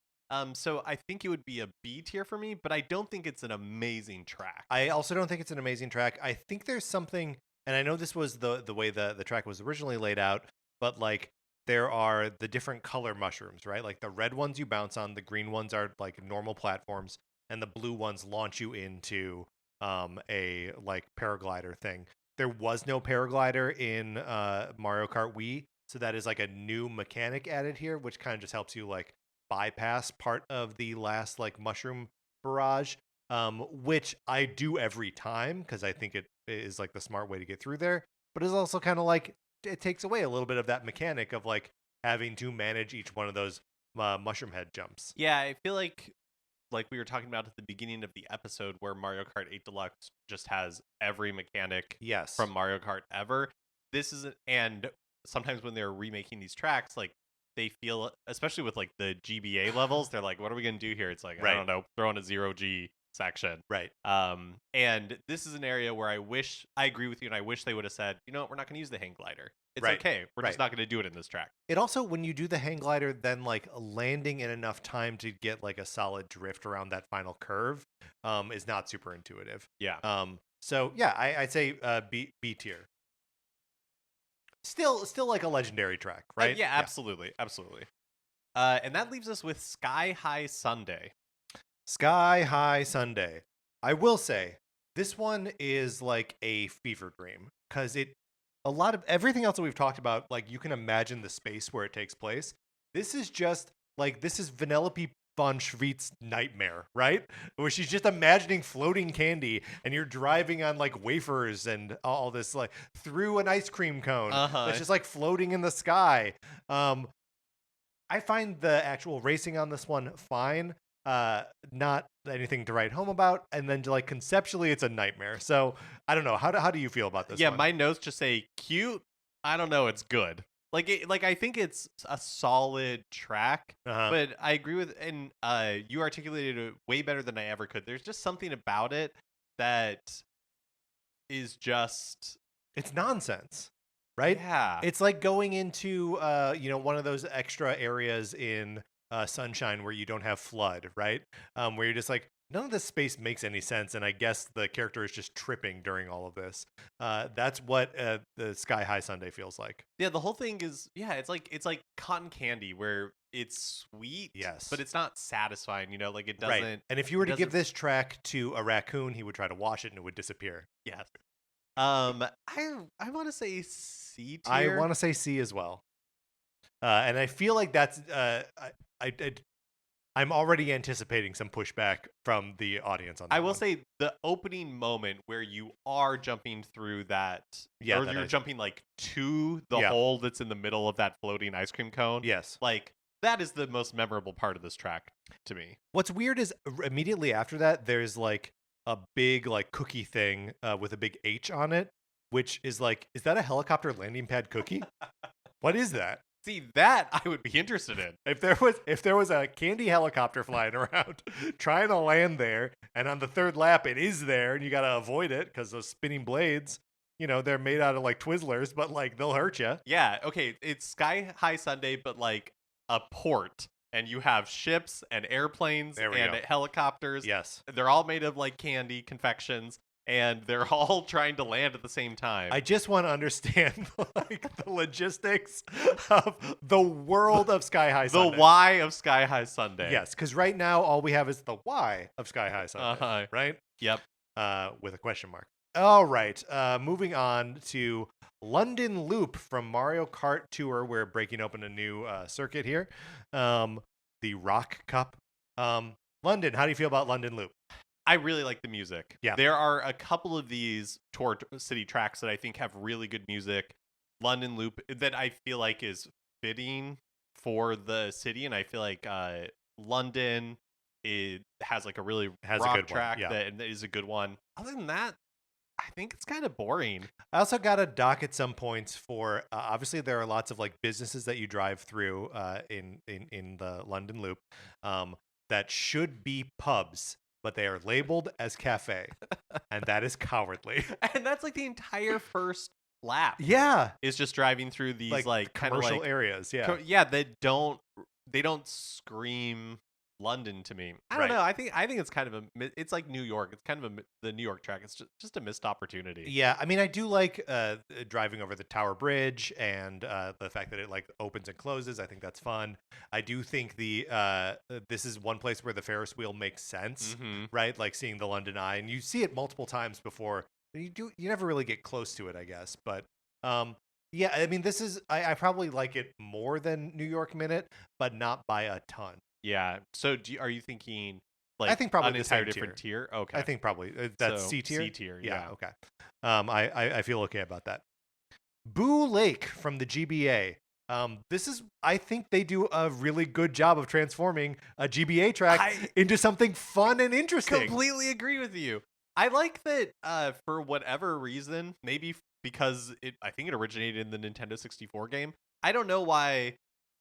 So I think it would be a B tier for me, but I don't think it's an amazing track. I also don't think it's an amazing track. I think there's something, and I know this was the way the track was originally laid out, but like there are the different color mushrooms, right? Like the red ones you bounce on, the green ones are like normal platforms, and the blue ones launch you into a like paraglider thing. There was no paraglider in Mario Kart Wii, so that is like a new mechanic added here, which kind of just helps you like bypass part of the last like mushroom barrage, which I do every time because I think it is like the smart way to get through there, but it's also kind of like it takes away a little bit of that mechanic of like having to manage each one of those mushroom head jumps. Yeah, I feel like we were talking about at the beginning of the episode where Mario Kart 8 Deluxe just has every mechanic from Mario Kart ever. This is and sometimes when they're remaking these tracks, like they feel, especially with like the GBA levels, they're like, what are we going to do here? It's like, I don't know, throw in a 0G section. Right. And this is an area where I agree with you, and I wish they would have said, we're not going to use the hang glider. It's okay. We're just not going to do it in this track. It also, when you do the hang glider, then like landing in enough time to get like a solid drift around that final curve is not super intuitive. Yeah. So yeah, I'd say B tier. Still like a legendary track, right? Yeah, absolutely. Absolutely. And that leaves us with Sky High Sunday. Sky High Sunday. I will say this one is like a fever dream because a lot of everything else that we've talked about, like you can imagine the space where it takes place. This is just like, this is Vanellope von Schweet's nightmare, right? Where she's just imagining floating candy and you're driving on like wafers and all this like through an ice cream cone that's just like floating in the sky. I find the actual racing on this one fine. Not anything to write home about, and then like conceptually it's a nightmare. So I don't know, how do you feel about this one? My notes just say cute. I don't know, it's good. Like I think it's a solid track, but I agree with, and you articulated it way better than I ever could. There's just something about it that is just, it's nonsense, right? Yeah, it's like going into one of those extra areas in Sunshine where you don't have flood, right? Where you're just like, none of this space makes any sense, and I guess the character is just tripping during all of this. That's what the Sky High Sunday feels like. Yeah, the whole thing is, it's like cotton candy where it's sweet, but it's not satisfying. Like it doesn't. Right. And if you were to give this track to a raccoon, he would try to wash it and it would disappear. Yes. I want to say C tier. I want to say C as well. And I feel like that's I'm already anticipating some pushback from the audience on that. I will say the opening moment where you are jumping through that, or that you're jumping like to the hole that's in the middle of that floating ice cream cone. Yes. Like that is the most memorable part of this track to me. What's weird is immediately after that, there's like a big like cookie thing with a big H on it, which is like, is that a helicopter landing pad cookie? What is that? See, that I would be interested in. If there was a candy helicopter flying around trying to land there, and on the third lap it is there, and you got to avoid it because those spinning blades, they're made out of like Twizzlers, but like they'll hurt you. Yeah, okay, it's Sky High Sunday, but like a port, and you have ships and airplanes and helicopters. Yes, they're all made of like candy confections, and they're all trying to land at the same time. I just want to understand like the logistics of the world of Sky High Sunday. The why of Sky High Sunday. Yes, because right now all we have is the why of Sky High Sunday. Right? Yep. With a question mark. All right. Moving on to London Loop from Mario Kart Tour. We're breaking open a new circuit here. The Rock Cup. London, how do you feel about London Loop? I really like the music. Yeah. There are a couple of these tour city tracks that I think have really good music. London Loop that I feel like is fitting for the city, and I feel like London has like a really rock track that is a good one. Other than that, I think it's kind of boring. I also got to dock at some points for obviously there are lots of like businesses that you drive through in the London Loop that should be pubs, but they are labeled as cafe, and that is cowardly. And that's like the entire first lap. Yeah, is just driving through these like commercial areas. Yeah, they don't scream London to me. I don't know. I think it's kind of it's like New York. It's kind of the New York track. It's just a missed opportunity. Yeah, I mean, I do like driving over the Tower Bridge and the fact that it like opens and closes. I think that's fun. I do think this is one place where the Ferris wheel makes sense, right? Like seeing the London Eye, and you see it multiple times before. You never really get close to it, I guess. But yeah, I mean, this is I probably like it more than New York Minute, but not by a ton. Yeah. So are you thinking like I think probably an entire different tier? Okay. I think probably that's C tier. C tier. Yeah. Okay. I feel okay about that. Boo Lake from the GBA. I think they do a really good job of transforming a GBA track into something fun and interesting. Completely agree with you. I like that for whatever reason, maybe because I think it originated in the Nintendo 64 game. I don't know why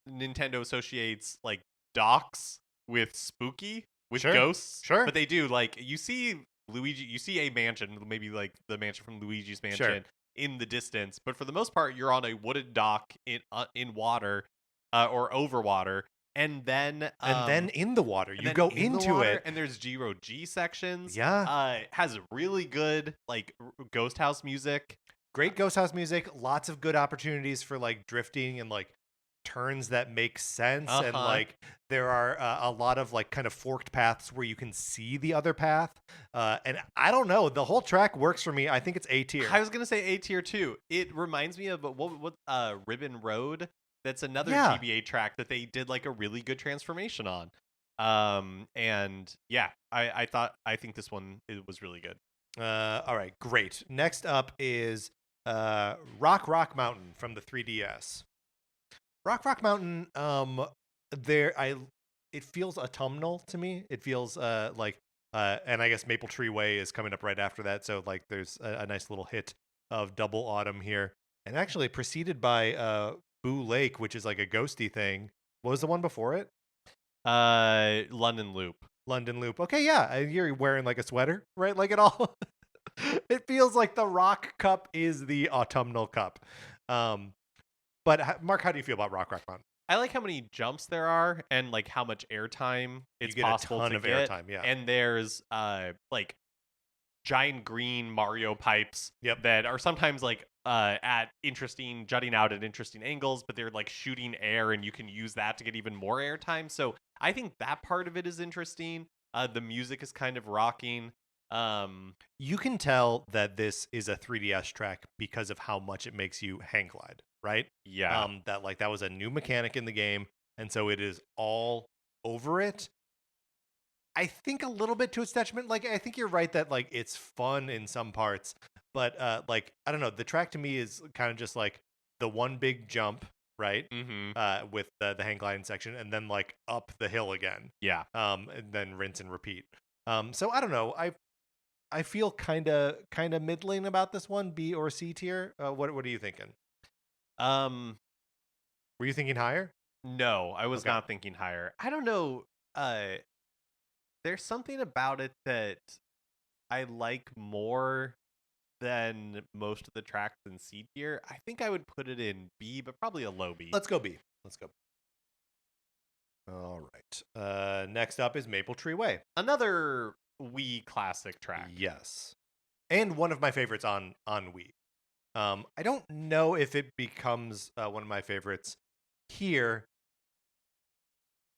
Nintendo associates like docks with spooky, with ghosts. Sure. But they do. Like you see a mansion, maybe like the mansion from Luigi's Mansion in the distance, but for the most part you're on a wooded dock in water or over water. And then in the water, you go into it, and there's G sections. Yeah, has really good like ghost house music. Great ghost house music. Lots of good opportunities for like drifting and like turns that make sense. And like there are a lot of like kind of forked paths where you can see the other path. And I don't know, the whole track works for me. I think it's A tier. I was gonna say A tier too. It reminds me of what Ribbon Road. That's another GBA track that they did like a really good transformation on. And yeah, I think this one was really good. All right, great. Next up is Rock Mountain from the 3DS. Rock Mountain, it feels autumnal to me. It feels like and I guess Maple Tree Way is coming up right after that, so like there's a nice little hit of double autumn here. And actually preceded by Boo Lake, which is like a ghosty thing. What was the one before it? London Loop. Okay, yeah. You're wearing like a sweater, right? Like it all. It feels like the Rock Cup is the autumnal cup. But Mark, how do you feel about Rock Mountain? I like how many jumps there are and like how much airtime it's possible to get. You get a ton of airtime, yeah. And there's like giant green Mario pipes that are sometimes like jutting out at interesting angles, but they're like shooting air, and you can use that to get even more airtime. So I think that part of it is interesting. The music is kind of rocking. You can tell that this is a 3DS track because of how much it makes you hang glide, right? Yeah. That was a new mechanic in the game, and so it is all over it. I think a little bit to its detriment. Like, I think you're right that like it's fun in some parts, but like I don't know, the track to me is kind of just like the one big jump, right? With the hang gliding section, and then like up the hill again. Yeah. And then rinse and repeat. So I don't know. I feel kind of middling about this one, B or C tier. What are you thinking? Were you thinking higher? No, I was not thinking higher. I don't know. There's something about it that I like more than most of the tracks in C tier. I think I would put it in B, but probably a low B. Let's go B. All right. Next up is Maple Tree Way. Another Wii classic track. Yes. And one of my favorites on Wii. I don't know if it becomes one of my favorites here.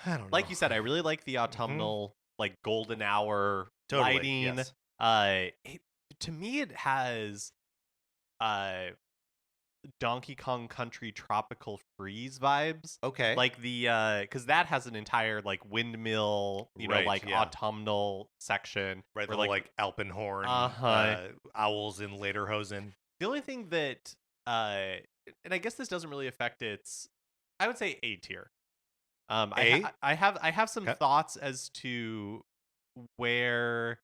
I don't know. Like you said, I really like the autumnal, like golden hour lighting. Yes. To me, it has Donkey Kong Country Tropical Freeze vibes. Okay. Like the because that has an entire like windmill, autumnal section. Right, the like Alpenhorn, owls in Lederhosen. The only thing that and I guess this doesn't really affect its, I would say A tier. I have some thoughts as to where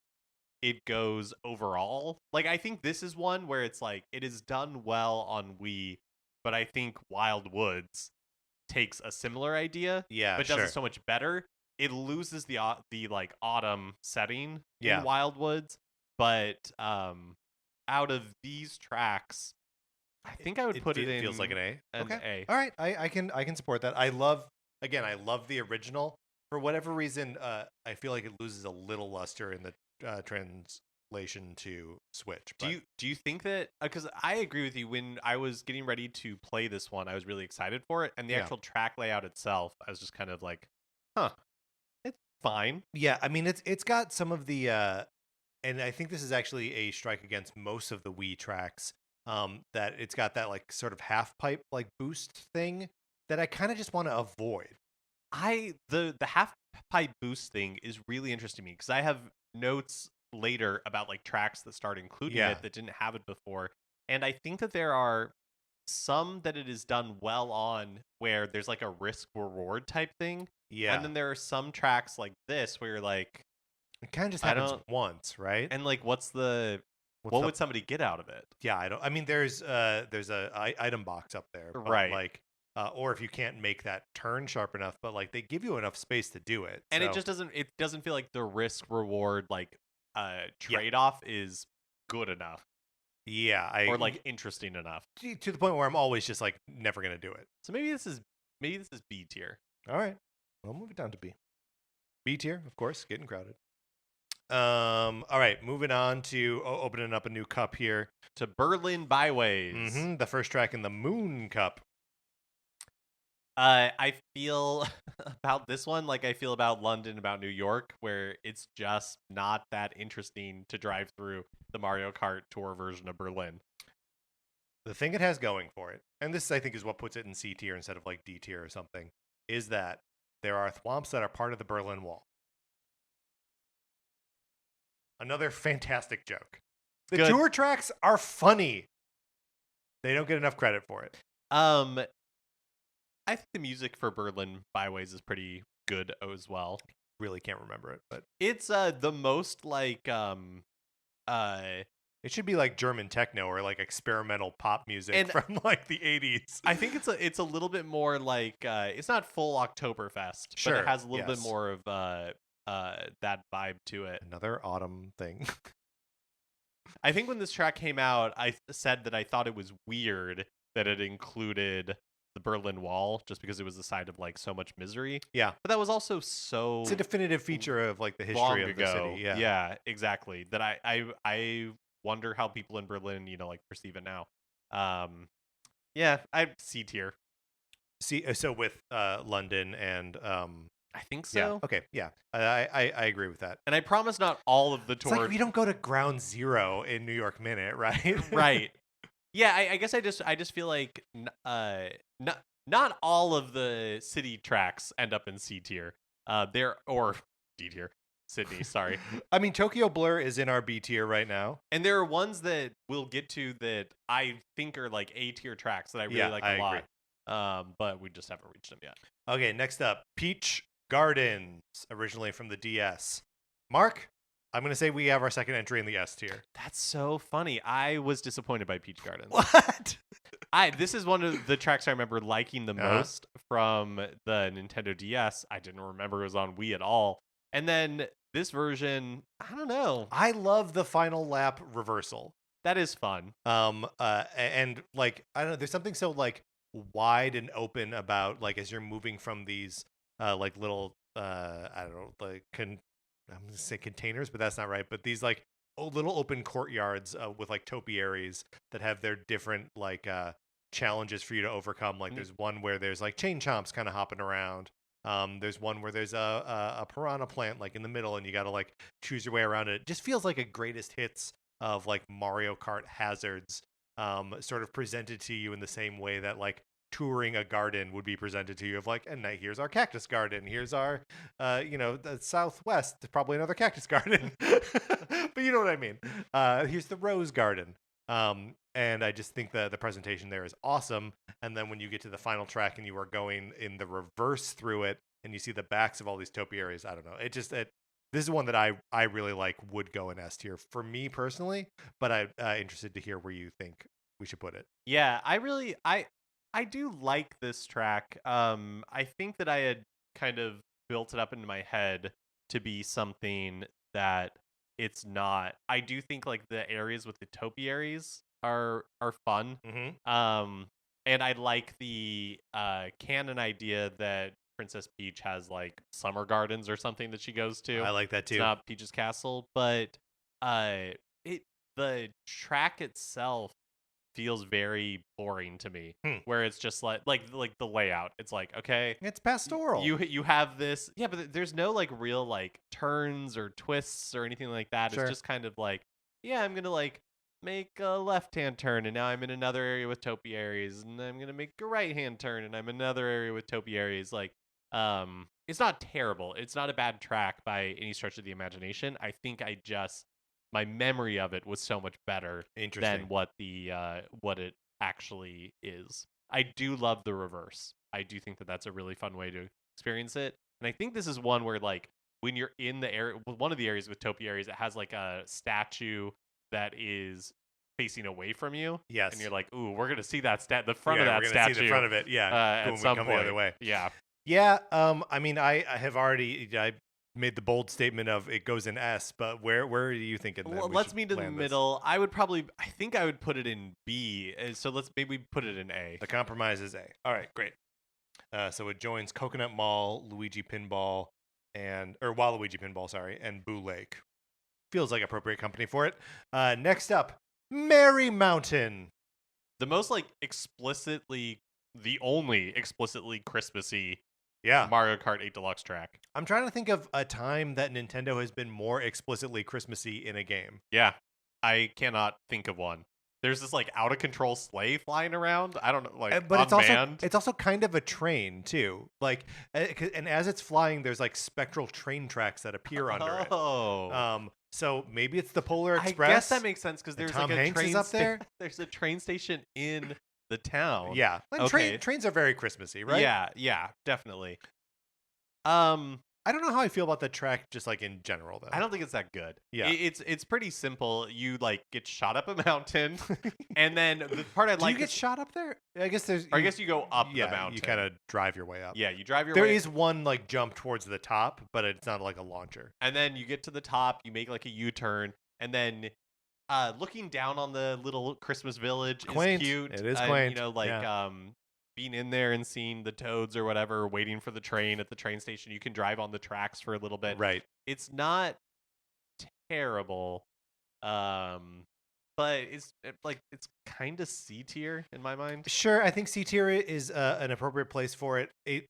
it goes overall. Like, I think this is one where it's like it is done well on Wii, but I think Wild Woods takes a similar idea, but does it so much better. It loses the like autumn setting in Wild Woods, but out of these tracks, I think I would put it in. Feels like an A. A. All right, I can support that. I love the original. For whatever reason, I feel like it loses a little luster in the translation to Switch. But. Do you think that, because I agree with you, when I was getting ready to play this one, I was really excited for it, and the actual track layout itself, I was just kind of like, it's fine. Yeah, I mean it's got some of the and I think this is actually a strike against most of the Wii tracks, that it's got that like sort of half pipe like boost thing that I kind of just want to avoid. The half pipe boost thing is really interesting to me, because I have notes later about like tracks that start including it that didn't have it before, and I think that there are some that it is done well on where there's like a risk reward type thing, and then there are some tracks like this where you're like, it kind of just happens once, right? And like, what would somebody get out of it? Yeah, I mean, there's a item box up there, but right? Like, or if you can't make that turn sharp enough, but like they give you enough space to do it, and it just doesn't feel like the risk reward like trade off is good enough. Yeah, or like interesting enough to the point where I'm always just like never gonna do it. So maybe this is B tier. All right, we'll move it down to B. B tier, of course, getting crowded. All right, moving on to opening up a new cup here to Berlin Byways. The first track in the Moon Cup. I feel about this one like I feel about London, about New York, where it's just not that interesting to drive through the Mario Kart Tour version of Berlin. The thing it has going for it, and this I think is what puts it in C tier instead of like D tier or something, is that there are thwomps that are part of the Berlin Wall. Another fantastic joke. The tour tracks are funny. They don't get enough credit for it. I think the music for Berlin Byways is pretty good as well. Really can't remember it, but it's the most like it should be like German techno or like experimental pop music from like the 80s. I think it's a little bit more like it's not full Oktoberfest, but it has a little bit more of that vibe to it. Another autumn thing. I think when this track came out, I said that I thought it was weird that it included the Berlin Wall, just because it was a side of like so much misery. Yeah, but that was also so. It's a definitive feature of like the history of the city. Yeah, yeah, exactly. That I wonder how people in Berlin, like perceive it now. Yeah, I C tier. So with London and I think so. Yeah. Okay. Yeah, I agree with that. And I promise not all of the tour. It's like we don't go to Ground Zero in New York Minute, right? Right. Yeah, I guess I just feel like not all of the city tracks end up in C tier. Or D tier. Sydney. Sorry. I mean, Tokyo Blur is in our B tier right now. And there are ones that we'll get to that I think are like A tier tracks that I really like a lot. But we just haven't reached them yet. Okay, next up, Peach Gardens, originally from the DS. Mark, I'm going to say we have our second entry in the S tier. That's so funny. I was disappointed by Peach Gardens. What? This is one of the tracks I remember liking the most from the Nintendo DS. I didn't remember it was on Wii at all. And then this version, I don't know. I love the final lap reversal. That is fun. And like, I don't know, there's something so like wide and open about like as you're moving from these like little I don't know, like I'm gonna say containers, but that's not right. But these like little open courtyards with like topiaries that have their different like challenges for you to overcome. Like there's one where there's like chain chomps kind of hopping around. There's one where there's a piranha plant like in the middle, and you got to like choose your way around it. It just feels like a greatest hits of like Mario Kart hazards, sort of presented to you in the same way that like touring a garden would be presented to you of like, and here's our cactus garden, here's our the southwest, probably another cactus garden, but you know what I mean. Here's the rose garden. And I just think the presentation there is awesome. And then when you get to the final track and you are going in the reverse through it and you see the backs of all these topiaries, I don't know, this is one that I really like, would go in S tier for me personally, but I'm interested to hear where you think we should put it. Yeah, I do like this track. I think that I had kind of built it up into my head to be something that it's not. I do think like the areas with the topiaries are fun. Mm-hmm. And I like the canon idea that Princess Peach has like summer gardens or something that she goes to. I like that too. It's not Peach's castle, but the track itself feels very boring to me. Where it's just like the layout. It's like, okay, it's pastoral. You have this, yeah, but there's no like real like turns or twists or anything like that. Sure. It's just kind of like, yeah, I'm gonna like make a left-hand turn and now I'm in another area with topiaries, and I'm gonna make a right-hand turn and I'm in another area with topiaries. Like, it's not terrible. It's not a bad track by any stretch of the imagination. I think my memory of it was so much better than what it actually is. I do love the reverse. I do think that that's a really fun way to experience it. And I think this is one where like when you're in the area, one of the areas with topiaries, it has like a statue that is facing away from you. Yes. And you're like, ooh, we're gonna see that the front of that we're statue. See the front of it. Yeah. At some come point. the other way. Yeah. Yeah. I mean, I have already made the bold statement of it goes in S, but where are you thinking? Well, let's meet in the middle. I think I would put it in B. So let's maybe put it in A. The compromise is A. All right, great. So it joins Coconut Mall, Luigi Pinball, and Boo Lake. Feels like appropriate company for it. Next up, Merry Mountain. The only explicitly Christmassy Mario Kart 8 Deluxe track. I'm trying to think of a time that Nintendo has been more explicitly Christmassy in a game. Yeah, I cannot think of one. There's this like out of control sleigh flying around. I don't know, like, but it's also kind of a train too. Like, and as it's flying, there's like spectral train tracks that appear under it. Oh. So maybe it's the Polar Express. I guess that makes sense because there's Tom like a Hanks train is up there. There's a train station in the town. Yeah. Okay. Trains are very Christmassy, right? Yeah, definitely. I don't know how I feel about the track just like in general though. I don't think it's that good. Yeah. It's pretty simple. You like get shot up a mountain and then the part I like. Do you get shot up there? I guess you go up the mountain. You kind of drive your way up. Yeah, you drive your way. There is one like jump towards the top, but it's not like a launcher. And then you get to the top, you make like a U-turn, and then looking down on the little Christmas village is cute. It is quaint. Being in there and seeing the toads or whatever, waiting for the train at the train station. You can drive on the tracks for a little bit. Right. It's not terrible, but it's kind of C tier in my mind. Sure, I think C tier is an appropriate place for it. It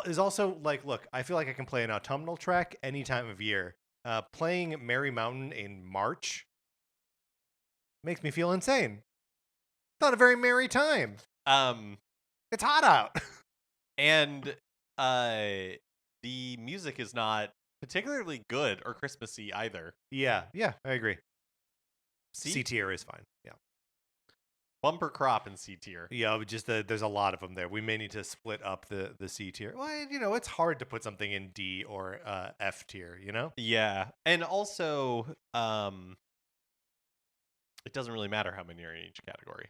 is also like, look, I feel like I can play an autumnal track any time of year. Playing Merry Mountain in March makes me feel insane. Not a very merry time. It's hot out. And the music is not particularly good or Christmassy either. Yeah, I agree. C tier is fine. Yeah. Bumper crop in C tier. Yeah, just there's a lot of them there. We may need to split up the C tier. Well, it's hard to put something in D or F tier, Yeah, and also, it doesn't really matter how many are in each category.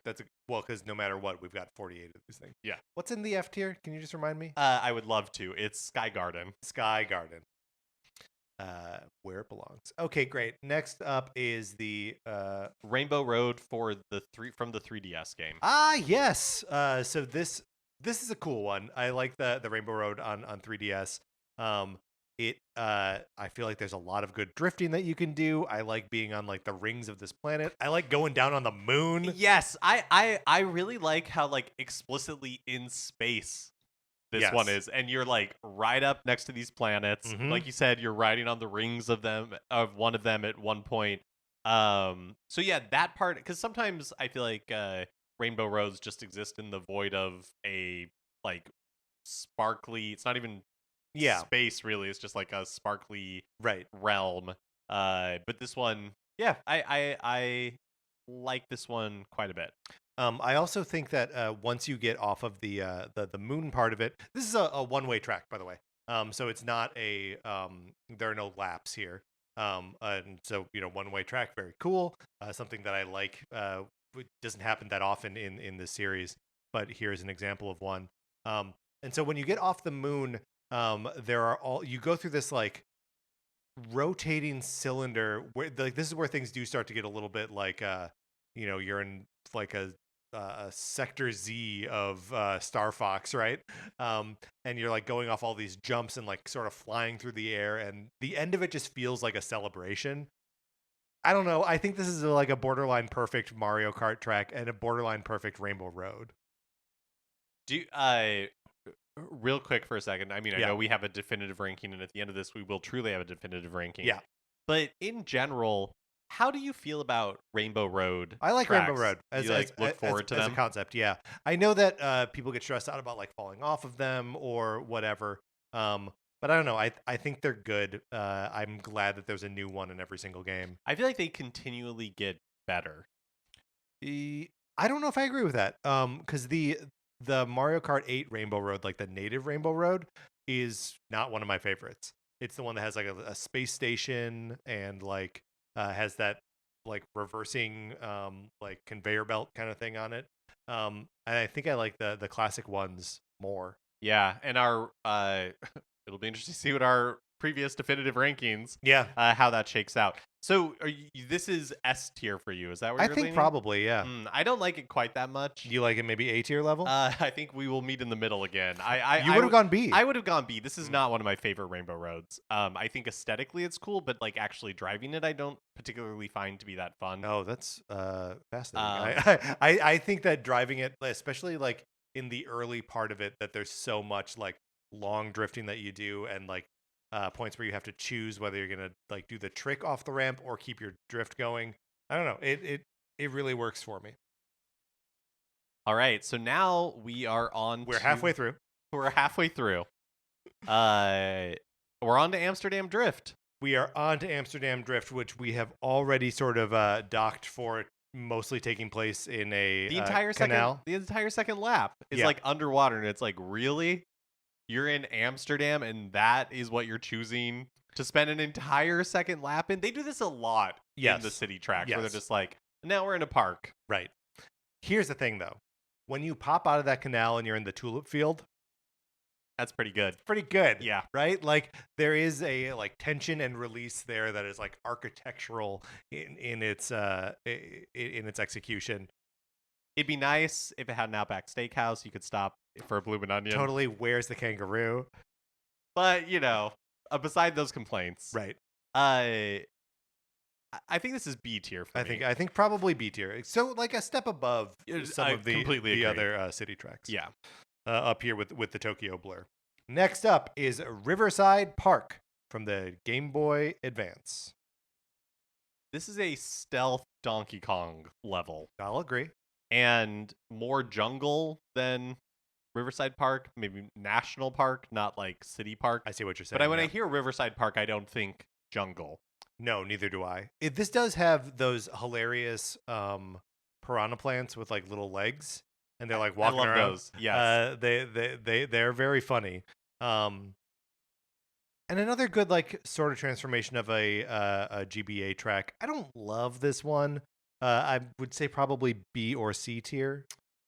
Because no matter what, we've got 48 of these things. Yeah. What's in the F tier? Can you just remind me? I would love to. It's Sky Garden. Sky Garden. Where it belongs. Okay, great. Next up is the Rainbow Road from the 3DS game. Yes. So this is a cool one. I like the Rainbow Road on 3DS. I feel like there's a lot of good drifting that you can do. I like being on like the rings of this planet. I like going down on the moon. Yes, I really like how like explicitly in space this one is, and you're like right up next to these planets. Mm-hmm. Like you said, you're riding on the rings of one of them at one point. So yeah, that part, because sometimes I feel like Rainbow Roads just exist in the void of a like sparkly. It's not even space really. It's just like a sparkly realm. But this one, yeah, I like this one quite a bit. I also think that once you get off of the moon part of it, this is a one-way track, by the way. So it's not there are no laps here. And so one-way track, very cool. Something that I like. It doesn't happen that often in this series, but here's an example of one. And so when you get off the moon, you go through this like rotating cylinder where like this is where things do start to get a little bit like you're in like a sector Z of Star Fox, right? And you're like going off all these jumps and like sort of flying through the air, and the end of it just feels like a celebration. I don't know. I think this is like a borderline perfect Mario Kart track and a borderline perfect Rainbow Road. Real quick for a second. I mean, I know we have a definitive ranking, and at the end of this, we will truly have a definitive ranking. Yeah. But in general, how do you feel about Rainbow Road? I like tracks? Rainbow Road. Look forward to them as a concept. Yeah, I know that people get stressed out about like falling off of them or whatever. But I don't know. I think they're good. I'm glad that there's a new one in every single game. I feel like they continually get better. I don't know if I agree with that. Because the Mario Kart 8 Rainbow Road, like the native Rainbow Road, is not one of my favorites. It's the one that has like a space station and like has that like reversing like conveyor belt kind of thing on it. And I think I like the classic ones more. Yeah, and our it'll be interesting to see what our previous definitive rankings, how that shakes out. So this is S tier for you. Is that where you're leaning? Probably, yeah. I don't like it quite that much. You like it maybe A tier level? I think we will meet in the middle again. You would have gone B. I would have gone B. This is not one of my favorite Rainbow Roads. I think aesthetically it's cool, but like actually driving it, I don't particularly find to be that fun. Oh, that's fascinating. I think that driving it, especially like in the early part of it, that there's so much like long drifting that you do, and like points where you have to choose whether you're gonna like do the trick off the ramp or keep your drift going. I don't know. It really works for me. All right, so now we are on. We're halfway through. We're halfway through. We're on to Amsterdam Drift. We are on to Amsterdam Drift, which we have already sort of docked for, mostly taking place in a canal. The entire second lap is like underwater, and it's like, really? You're in Amsterdam, and that is what you're choosing to spend an entire second lap in? They do this a lot in the city tracks, where they're just like, now we're in a park. Right. Here's the thing, though. When you pop out of that canal and you're in the tulip field, that's pretty good. Pretty good. Yeah. Right? Like, there is a like tension and release there that is like architectural in its execution. It'd be nice if it had an Outback Steakhouse. You could stop for a bloomin' onion. Totally. Where's the kangaroo? But, beside those complaints. Right. I think this is B tier for me. I think probably B tier. So, like a step above some of the other city tracks. Yeah. Up here with the Tokyo Blur. Next up is Riverside Park from the Game Boy Advance. This is a stealth Donkey Kong level. I'll agree. And more jungle than Riverside Park, maybe National Park, not like City Park. I see what you're saying. But when I hear Riverside Park, I don't think jungle. No, neither do I. This does have those hilarious piranha plants with like little legs, and they're like walking around. Those. Yes. They're very funny. And another good like sort of transformation of a GBA track. I don't love this one. I would say probably B or C tier.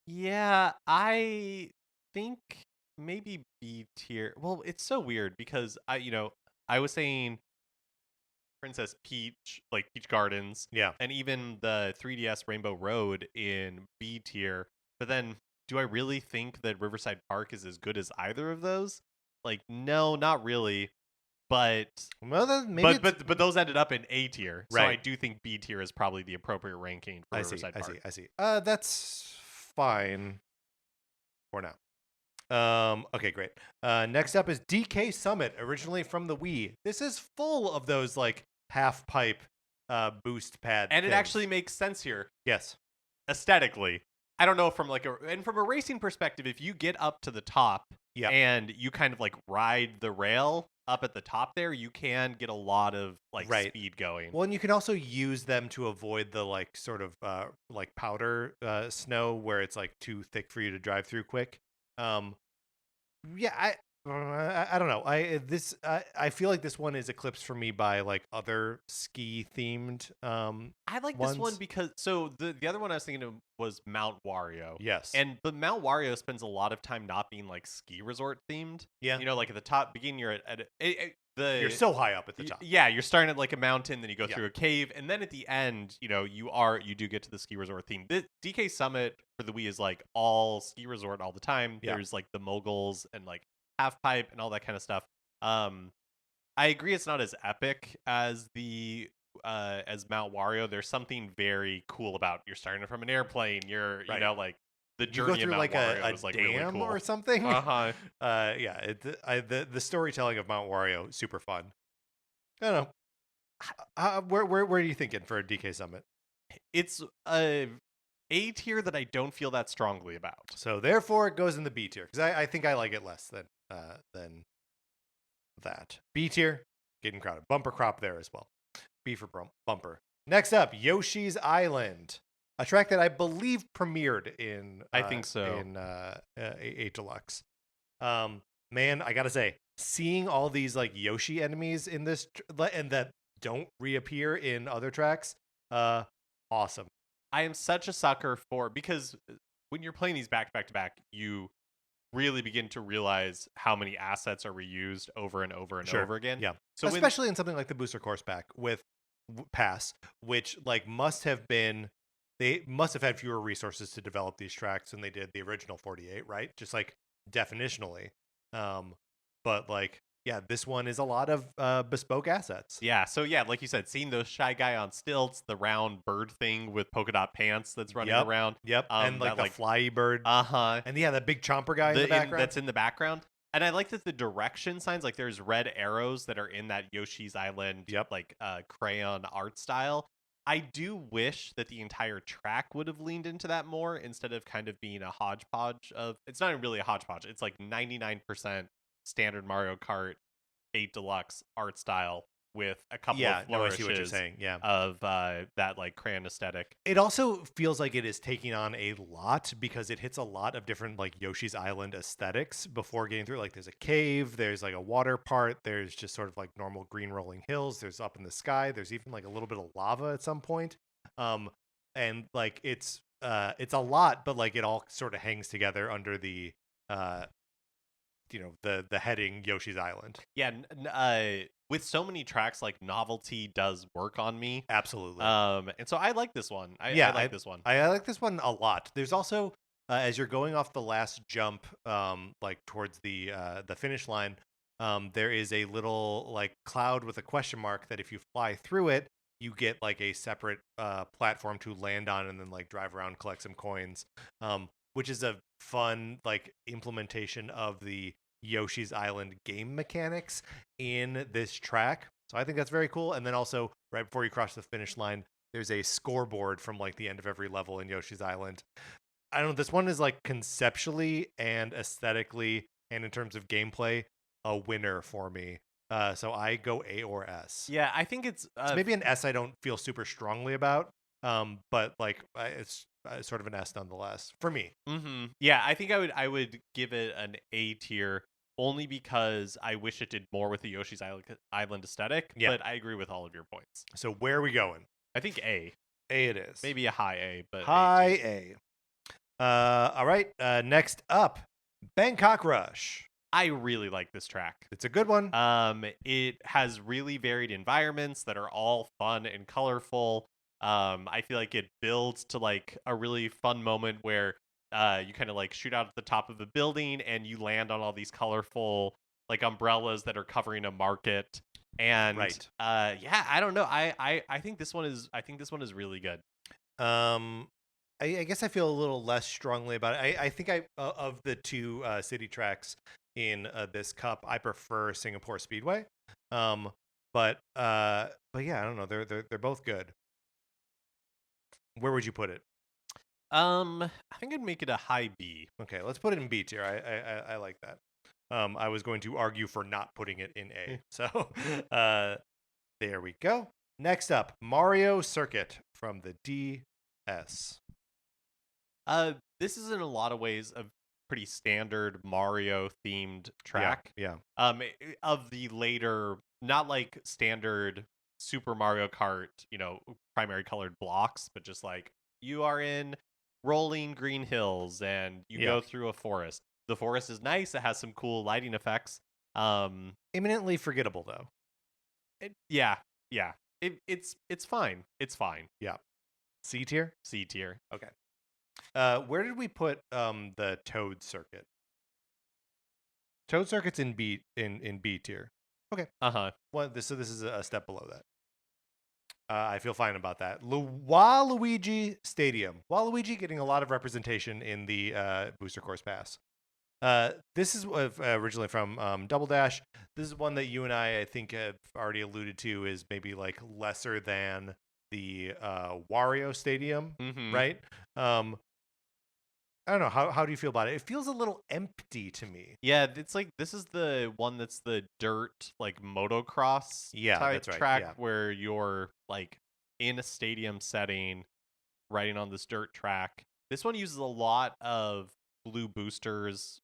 Yeah, I think maybe B tier. Well, it's so weird because I was saying Princess Peach, like Peach Gardens, yeah, and even the 3DS Rainbow Road in B tier. But then, do I really think that Riverside Park is as good as either of those? Like, no, not really. But but those ended up in A tier, right. So I do think B tier is probably the appropriate ranking for Riverside Park. I see. That's fine for now. Okay, great. Next up is DK Summit, originally from the Wii. This is full of those like half pipe boost pad and things. It actually makes sense here. Yes, aesthetically. I don't know from from a racing perspective, if you get up to the top and you kind of like ride the rail up at the top there, you can get a lot of like speed going. Well, and you can also use them to avoid the like sort of like powder snow where it's like too thick for you to drive through quick. I don't know. I feel like this one is eclipsed for me by like other ski themed. I like this one because the other one I was thinking of was Mount Wario. Yes, but Mount Wario spends a lot of time not being like ski resort themed. Yeah, like at the top beginning, you're you're so high up at the top. Yeah, you're starting at like a mountain, then you go through a cave, and then at the end, you do get to the ski resort theme. The DK Summit for the Wii is like all ski resort all the time. Yeah. There's like the moguls and like half pipe and all that kind of stuff. I agree it's not as epic as the as Mount Wario. There's something very cool about you're starting from an airplane. You're like the journey of Mount like Wario a is like dam really cool. or something. Yeah, the storytelling of Mount Wario super fun. I don't know. Where are you thinking for a DK Summit? It's a tier that I don't feel that strongly about. So therefore, it goes in the B tier because I think I like it less than that. B tier, getting crowded. Bumper crop there as well. B for bumper. Next up, Yoshi's Island, a track that I believe premiered in. I think so in 8 Deluxe. Man, I gotta say, seeing all these like Yoshi enemies in this and that don't reappear in other tracks, awesome. I am such a sucker because when you're playing these back to back, you really begin to realize how many assets are reused over and over and over again. Yeah. So especially in something like the Booster Course pack with Pass, which like they must have had fewer resources to develop these tracks than they did the original 48, right? Just like definitionally. But like, yeah, this one is a lot of bespoke assets. Yeah, so yeah, like you said, seeing those Shy Guy on stilts, the round bird thing with polka dot pants that's running around. Yep, and like the flyy bird. And yeah, that big chomper guy in the background. That's in the background. And I like that the direction signs, like there's red arrows that are in that Yoshi's Island, like crayon art style. I do wish that the entire track would have leaned into that more instead of kind of being a hodgepodge of. It's not really a hodgepodge. It's like 99% standard Mario Kart 8 Deluxe art style with a couple of flourishes I see what you're saying. Of that like crayon aesthetic. It also feels like it is taking on a lot because it hits a lot of different like Yoshi's Island aesthetics before getting through. Like there's a cave, there's like a water part, there's just sort of like normal green rolling hills, there's up in the sky, there's even like a little bit of lava at some point. And like it's a lot, but like it all sort of hangs together under the the heading Yoshi's Island. Yeah, with so many tracks, like novelty does work on me. Absolutely. And so I like this one. I like this one. I like this one a lot. There's also as you're going off the last jump, like towards the finish line, there is a little like cloud with a question mark that if you fly through it, you get like a separate platform to land on and then like drive around, collect some coins. Which is a fun like implementation of the Yoshi's Island game mechanics in this track. So I think that's very cool. And then also right before you cross the finish line, there's a scoreboard from like the end of every level in Yoshi's Island. I don't know. This one is like conceptually and aesthetically and in terms of gameplay a winner for me. So I go A or S. Yeah, I think it's maybe an S I don't feel super strongly about. But like it's sort of an S nonetheless for me. Mm-hmm. Yeah, I think I would give it an A tier only because I wish it did more with the Yoshi's Island aesthetic. Yeah. But I agree with all of your points. So where are we going? I think A. A it is. Maybe a high A, but high A. All right. Next up, Bangkok Rush. I really like this track. It's a good one. It has really varied environments that are all fun and colorful. I feel like it builds to like a really fun moment where you kind of like shoot out at the top of a building and you land on all these colorful like umbrellas that are covering a market. And right. Yeah, I don't know. I think this one is really good. I guess I feel a little less strongly about it. I think of the two city tracks in this cup, I prefer Singapore Speedway. But yeah, I don't know. They're both good. Where would you put it? I think I'd make it a high B. Okay, let's put it in B tier. I like that. I was going to argue for not putting it in A. So there we go. Next up, Mario Circuit from the DS. This is in a lot of ways a pretty standard Mario themed track. Yeah. Of the later, not like standard Super Mario Kart, primary colored blocks, but just like you are in rolling green hills and you go through a forest. The forest is nice. It has some cool lighting effects. Imminently forgettable though. Yeah. It's fine. It's fine. Yeah. C tier? C tier. Okay. Where did we put the Toad Circuit? Toad Circuit's in B tier. Okay. Well, this is a step below that. I feel fine about that. Waluigi Stadium. Waluigi getting a lot of representation in the Booster Course Pass. This is originally from Double Dash. This is one that you and I think have already alluded to is maybe like lesser than the Wario Stadium, right? I don't know. How do you feel about it? It feels a little empty to me. Yeah, it's like this is the one that's the dirt like motocross type track where you're like in a stadium setting, riding on this dirt track. This one uses a lot of blue boosters,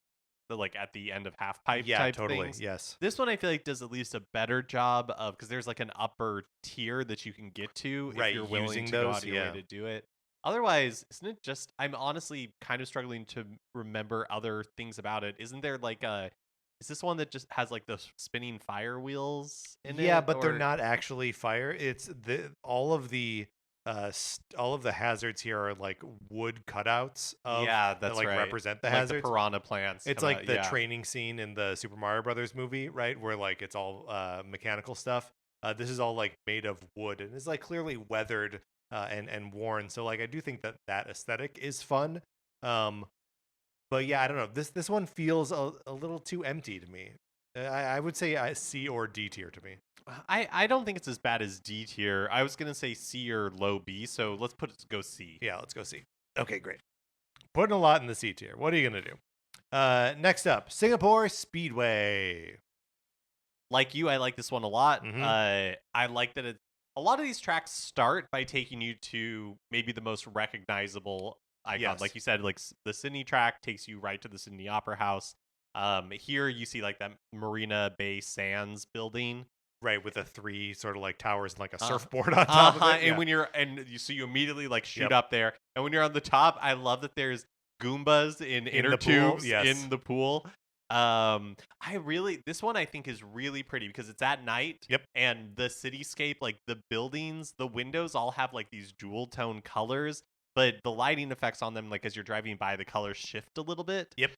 like at the end of half pipe. Yeah, type totally. Things. Yes. This one I feel like does at least a better job of because there's like an upper tier that you can get to if you're willing to go out of your way to do it. Otherwise, isn't it just, I'm honestly kind of struggling to remember other things about it. Isn't there like is this one that just has like the spinning fire wheels in it? Yeah, but they're not actually fire. It's all of the hazards here are like wood cutouts of that like represent the like hazards. The piranha plants. It's like the training scene in the Super Mario Brothers movie, right? Where like it's all mechanical stuff. This is all like made of wood and it's like clearly weathered. And worn, so like I do think that aesthetic is fun, but yeah, I don't know. This one feels a little too empty to me. I would say C or D tier to me. I don't think it's as bad as D tier. I was gonna say C or low B, so let's go C. Yeah, let's go C. Okay, great. Putting a lot in the C tier. What are you gonna do? Next up, Singapore Speedway. Like you, I like this one a lot. I like that a lot of these tracks start by taking you to maybe the most recognizable icon. Yes. Like you said, like the Sydney track takes you right to the Sydney Opera House. Here you see like that Marina Bay Sands building. Right, with the three sort of like towers and like a surfboard on top of it. And when you immediately like shoot up there. And when you're on the top, I love that there's Goombas in inner tubes in the pool. This one I think is really pretty because it's at night. Yep. And the cityscape, like the buildings, the windows all have like these jewel tone colors, but the lighting effects on them, like as you're driving by, the colors shift a little bit. Yep.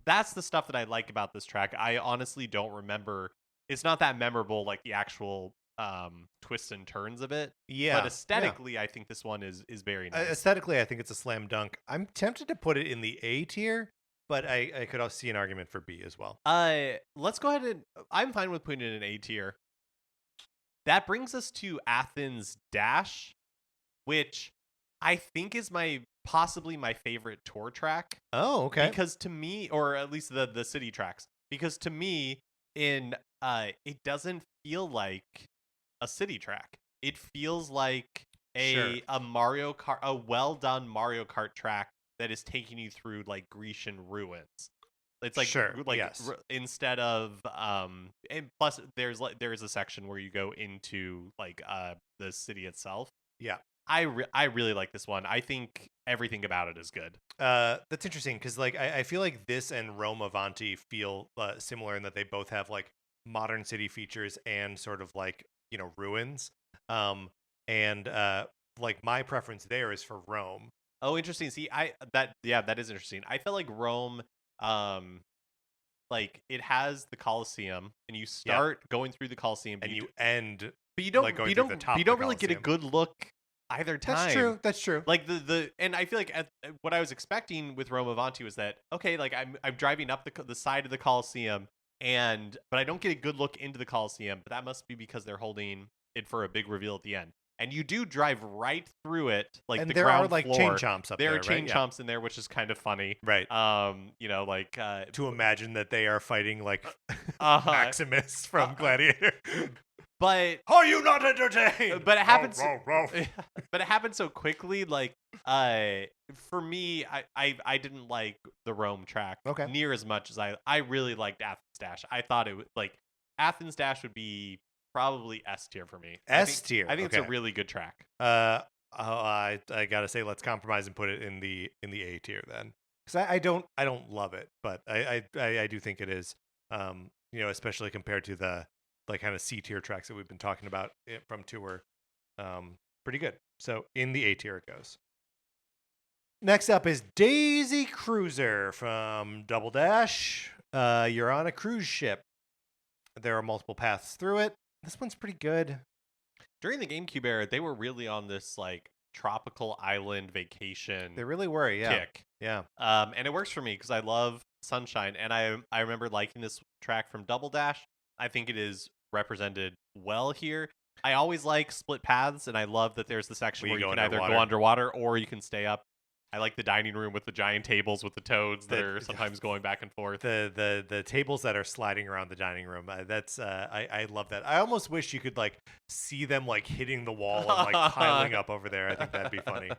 That's the stuff that I like about this track. I honestly don't remember. It's not that memorable, like the actual twists and turns of it. Yeah. But aesthetically, I think this one is very nice. Aesthetically, I think it's a slam dunk. I'm tempted to put it in the A tier. But I could also see an argument for B as well. Let's go ahead and I'm fine with putting it in A tier. That brings us to Athens Dash, which I think is my possibly my favorite tour track. Oh, okay. Because to me, or at least the city tracks, because to me, it doesn't feel like a city track. It feels like a Mario Kart, a well done Mario Kart track that is taking you through like Grecian ruins. It's like instead of and plus there's a section where you go into like the city itself. Yeah. I really like this one. I think everything about it is good. That's interesting because like I feel like this and Rome Avanti feel similar in that they both have like modern city features and sort of like ruins. And like my preference there is for Rome. Oh, interesting. See, that is interesting. I felt like Rome, like it has the Colosseum, and you start going through the Colosseum, and you end, but you don't really get a good look either time. That's true. Like and I feel like what I was expecting with Rome Avanti was that okay, like I'm driving up the side of the Colosseum, but I don't get a good look into the Colosseum. But that must be because they're holding it for a big reveal at the end. And you do drive right through it, like and the ground floor. There are like chain chomps up there. There are chain chomps in there, which is kind of funny, right? Like to imagine that they are fighting like Maximus from Gladiator. But are you not entertained? But it happens. But it happened so quickly. Like, for me, I didn't like the Rome track near as much as I really liked Athens Dash. I thought it would like Athens Dash would be probably S tier for me. S tier. I think it's a really good track. I gotta say, let's compromise and put it in the A tier then, because I don't love it, but I do think it is, especially compared to the like kind of C tier tracks that we've been talking about from Tour, pretty good. So in the A tier it goes. Next up is Daisy Cruiser from Double Dash. You're on a cruise ship. There are multiple paths through it. This one's pretty good. During the GameCube era, they were really on this like tropical island vacation. They really were, kick. Yeah. And it works for me because I love Sunshine, and I remember liking this track from Double Dash. I think it is represented well here. I always like split paths, and I love that there's the section where you can either go underwater or you can stay up. I like the dining room with the giant tables with the toads that are sometimes going back and forth. The tables that are sliding around the dining room. That's I love that. I almost wish you could like see them like hitting the wall and like piling up over there. I think that'd be funny.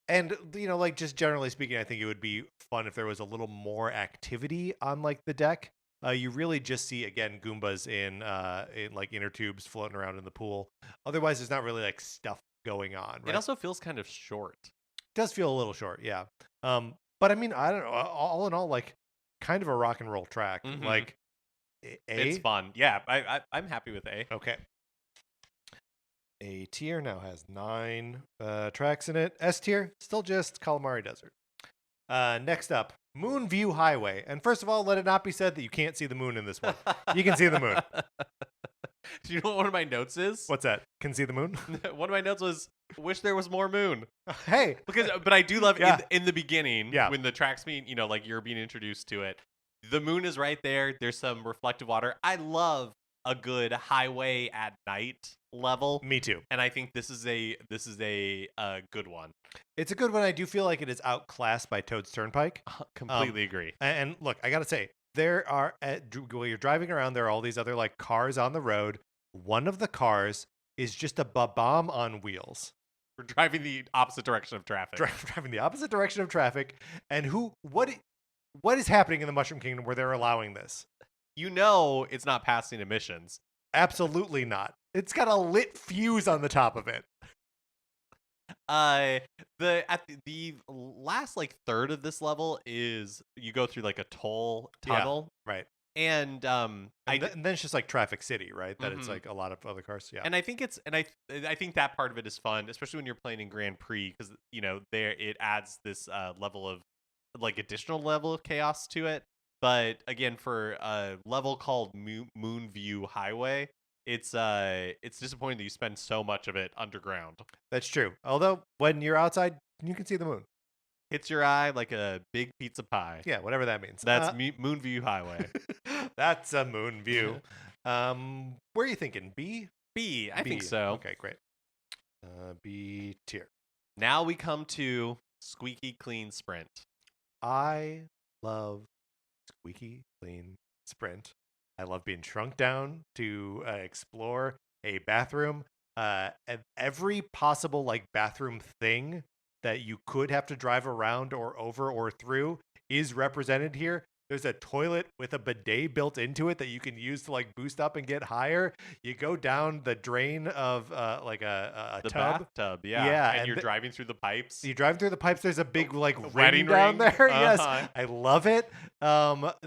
And like just generally speaking, I think it would be fun if there was a little more activity on like the deck. You really just see again Goombas in like inner tubes floating around in the pool. Otherwise, there's not really like stuff going on. Right? It also feels kind of short. Does feel a little short, yeah. But I mean, I don't know. All in all, like, kind of a rock and roll track. Mm-hmm. Like, A. It's fun. Yeah, I'm happy with A. Okay. A tier now has 9 tracks in it. S tier, still just Calamari Desert. Next up, Moonview Highway. And first of all, let it not be said that you can't see the moon in this one. You can see the moon. Do you know what one of my notes is? What's that? Can see the moon? One of my notes was, wish there was more moon. Hey. But I do love in the beginning, when the tracks mean, like you're being introduced to it. The moon is right there. There's some reflective water. I love a good highway at night level. Me too. And I think this is a good one. It's a good one. I do feel like it is outclassed by Toad's Turnpike. Completely agree. And look, I got to say, there are, while you're driving around, there are all these other like cars on the road. One of the cars is just a bomb on wheels. We're driving the opposite direction of traffic. Driving the opposite direction of traffic. And what is happening in the Mushroom Kingdom where they're allowing this? It's not passing emissions. Absolutely not. It's got a lit fuse on the top of it. The last like third of this level is you go through like a toll tunnel, right? And then it's just like Traffic City, right? That it's like a lot of other cars, yeah. And I think I think that part of it is fun, especially when you're playing in Grand Prix, because there it adds this level of like additional level of chaos to it. But again, for a level called Moonview Highway, it's disappointing that you spend so much of it underground. That's true. Although when you're outside, you can see the moon. Hits your eye like a big pizza pie. Yeah, whatever that means. That's Moonview Highway. That's a moon view. Where are you thinking? B? B, I think so. Okay, great. B tier. Now we come to Squeaky clean sprint. I love squeaky clean sprint. I love being shrunk down to explore a bathroom. And every possible like bathroom thing that you could have to drive around or over or through is represented here. There's a toilet with a bidet built into it that you can use to like boost up and get higher. You go down the drain of like a the tub. bathtub, Yeah, and you're driving through the pipes. You drive through the pipes. There's a big like wedding ring down ring. there. Yes, I love it.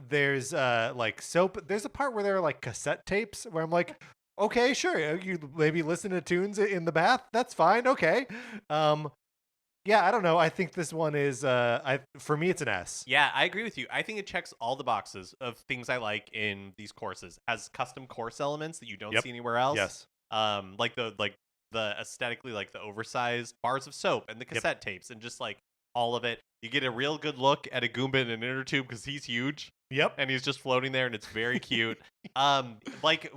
There's like soap. There's a part where there are like cassette tapes where I'm like, okay, sure, you maybe listen to tunes in the bath. That's fine. Okay. Yeah, I don't know. I think this one is for me it's an S. Yeah, I agree with you. I think it checks all the boxes of things I like in these courses. Has custom course elements that you don't see anywhere else. Yes. Like the aesthetically like the oversized bars of soap and the cassette tapes and just like all of it. You get a real good look at a Goomba in an inner tube because he's huge. Yep. And he's just floating there and it's very cute. Like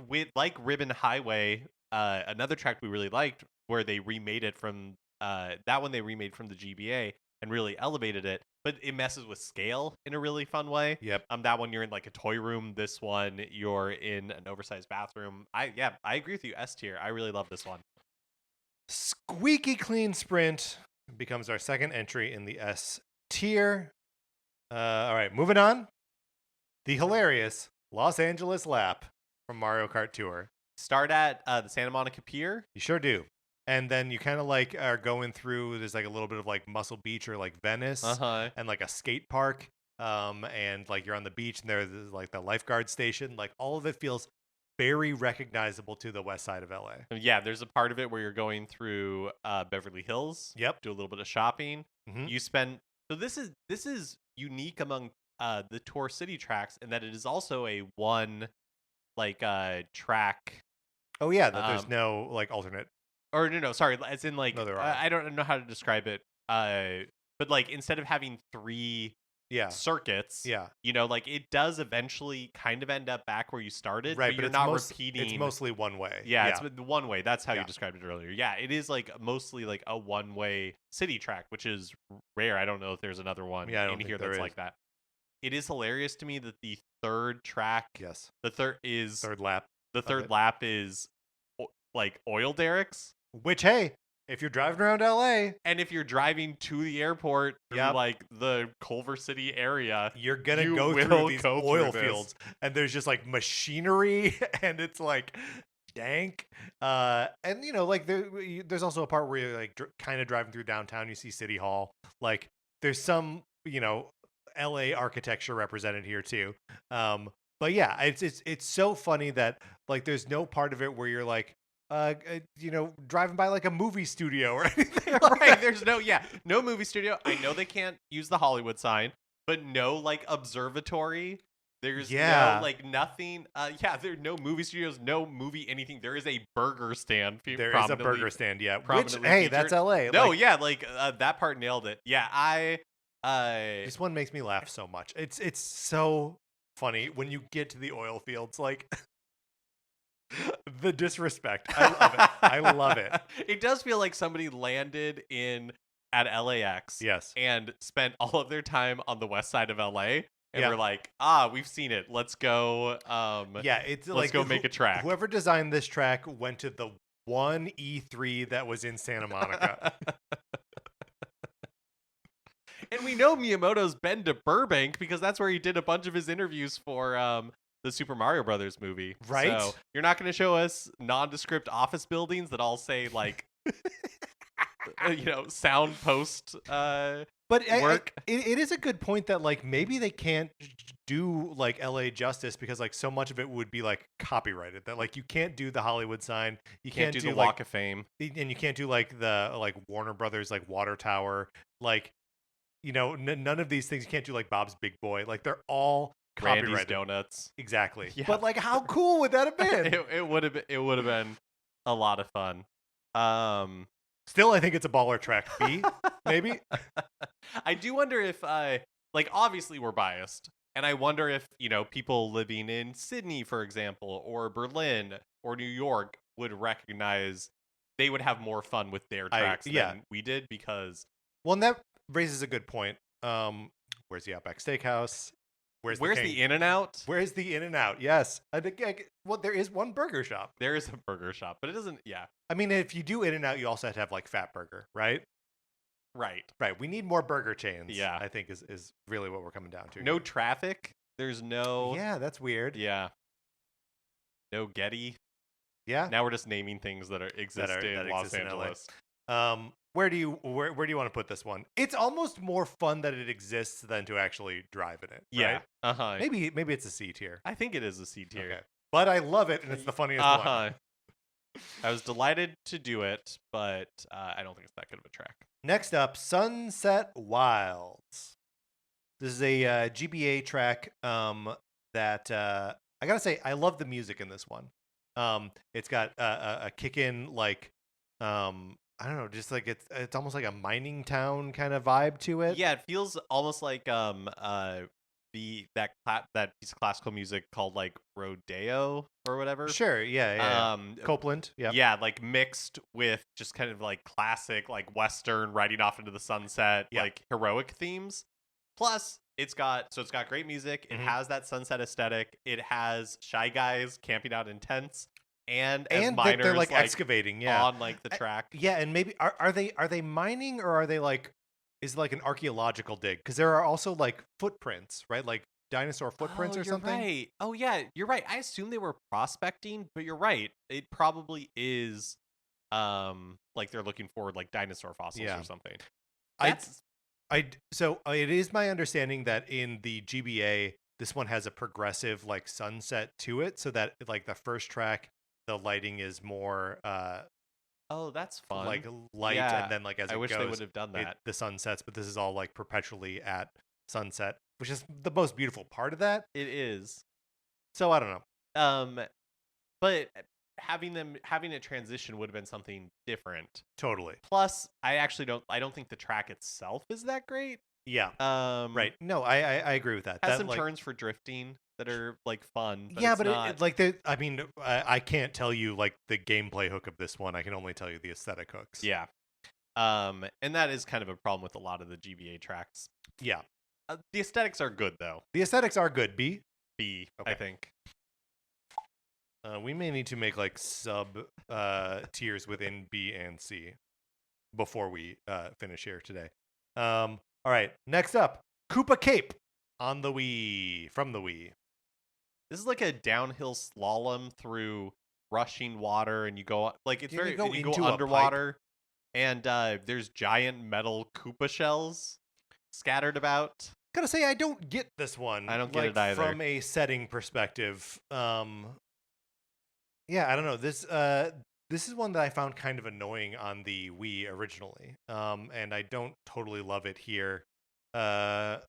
Ribbon Highway, another track we really liked where they remade it from that one they remade from the GBA and really elevated it, but it messes with scale in a really fun way. Yep. That one you're in like a toy room. This one you're in an oversized bathroom. I agree with you. S tier. I really love this one. Squeaky clean sprint becomes our second entry in the S tier. All right, moving on. The hilarious Los Angeles lap from Mario Kart Tour. Start at the Santa Monica Pier. You sure do. And then you kind of like are going through, there's like a little bit of like Muscle Beach or like Venice and like a skate park. And like you're on the beach and there's like the lifeguard station. Like all of it feels very recognizable to the west side of LA. Yeah, there's a part of it where you're going through Beverly Hills. Yep. Do a little bit of shopping. Mm-hmm. You spend this is unique among the Tour City tracks in that it is also a one like track. Oh yeah, that there's no like alternate. Or no, sorry, as in like no, there are. I don't know how to describe it. But like instead of having three circuits, you know, like it does eventually kind of end up back where you started, right? But you're not repeating. It's mostly one way. Yeah, it's one way. That's how you described it earlier. Yeah, it is like mostly like a one way city track, which is rare. I don't know if there's another one in here that's like that. It is hilarious to me that the third track, the third lap is like oil derricks. Which, hey, if you're driving around LA, and if you're driving to the airport through like the Culver City area, you're gonna go through these oil fields, and there's just like machinery, and it's like dank. And you know, like there's also a part where you're like kind of driving through downtown. You see City Hall. Like there's some, you know, LA architecture represented here too. But yeah, it's so funny that like there's no part of it where you're like, you know, driving by like a movie studio or anything. Right. There's no movie studio. I know they can't use the Hollywood sign, but no like observatory. There's no like nothing. There's no movie studios, no movie anything. There is a burger stand. There is a burger stand, Which, hey, that's LA. No, like, that part nailed it. Yeah, this one makes me laugh so much. It's so funny when you get to the oil fields, like the disrespect. I love it. I love it. It does feel like somebody landed at LAX. Yes. And spent all of their time on the west side of LA. And we're like, we've seen it. Let's go. It's let's like go make a track. Whoever designed this track went to the one E3 that was in Santa Monica. And we know Miyamoto's been to Burbank because that's where he did a bunch of his interviews for the Super Mario Brothers movie. Right. So you're not going to show us nondescript office buildings that all say like, you know, sound post but work. It is a good point that like maybe they can't do like LA justice because like so much of it would be like copyrighted, that like you can't do the Hollywood sign, you can't do the Walk of Fame, and you can't do like the like Warner Brothers like water tower, like, you know, none of these things. You can't do like Bob's Big Boy, like they're all copyrighted. Randy's Donuts. Exactly. Yeah. But like how cool would that have been? It would have been a lot of fun. Still, I think it's a baller track. B, maybe. I do wonder if, like, obviously we're biased, and I wonder if, you know, people living in Sydney, for example, or Berlin or New York would recognize they would have more fun with their tracks than we did, because. Well, raises a good point. Where's the Outback Steakhouse? Where's the In-N-Out? Where's the In-N-Out? Yes. Well, there is one burger shop. There is a burger shop, but it doesn't. Yeah. I mean, if you do In-N-Out, you also have to have like Fat Burger, right? Right. We need more burger chains. Yeah. I think is really what we're coming down to. No traffic. There's no. Yeah, that's weird. Yeah. No Getty. Yeah. Now we're just naming things that exist in Los Angeles. Where do you want to put this one? It's almost more fun that it exists than to actually drive in it. Yeah. Right? Uh-huh. Maybe it's a C tier. I think it is a C tier. Okay. But I love it, and it's the funniest one. I was delighted to do it, but I don't think it's that good of a track. Next up, Sunset Wilds. This is a GBA track that I gotta say I love the music in this one. It's got a kick-in like I don't know, just like it's almost like a mining town kind of vibe to it. Yeah, it feels almost like that piece of classical music called like Rodeo or whatever. Sure, yeah. Copeland, yeah. Yeah, like mixed with just kind of like classic like Western riding off into the sunset, like heroic themes. Plus, it's got great music. It has that sunset aesthetic. It has Shy Guys camping out in tents. And miners, they're like excavating, on like the track. Yeah, and maybe are they mining, or are they like, is it like an archaeological dig? Because there are also like footprints, right? Like dinosaur footprints or something. Right. Oh yeah, you're right. I assume they were prospecting, but you're right. It probably is, like they're looking for like dinosaur fossils or something. So it is my understanding that in the GBA, this one has a progressive like sunset to it, so that like the first track, the lighting is more oh, that's fun. Like light, and then like as I it wish goes, they would have done that. The sun sets, but this is all like perpetually at sunset, which is the most beautiful part of that. It is. So I don't know. But having it transition would have been something different. Totally. Plus, I don't think the track itself is that great. Yeah. Right. No, I agree with that. Has some turns for drifting that are like fun. But yeah, but I mean, I can't tell you like the gameplay hook of this one. I can only tell you the aesthetic hooks. Yeah. And that is kind of a problem with a lot of the GBA tracks. Yeah. The aesthetics are good though. The aesthetics are good. B, okay. I think. We may need to make like sub tiers within B and C before we finish here today. All right. Next up, Koopa Cape on the Wii, from the Wii. This is like a downhill slalom through rushing water, and you go like you go underwater, and there's giant metal Koopa shells scattered about. Gotta say, I don't get this one. I don't get it either. From a setting perspective. Yeah, I don't know. This is one that I found kind of annoying on the Wii originally, and I don't totally love it here. I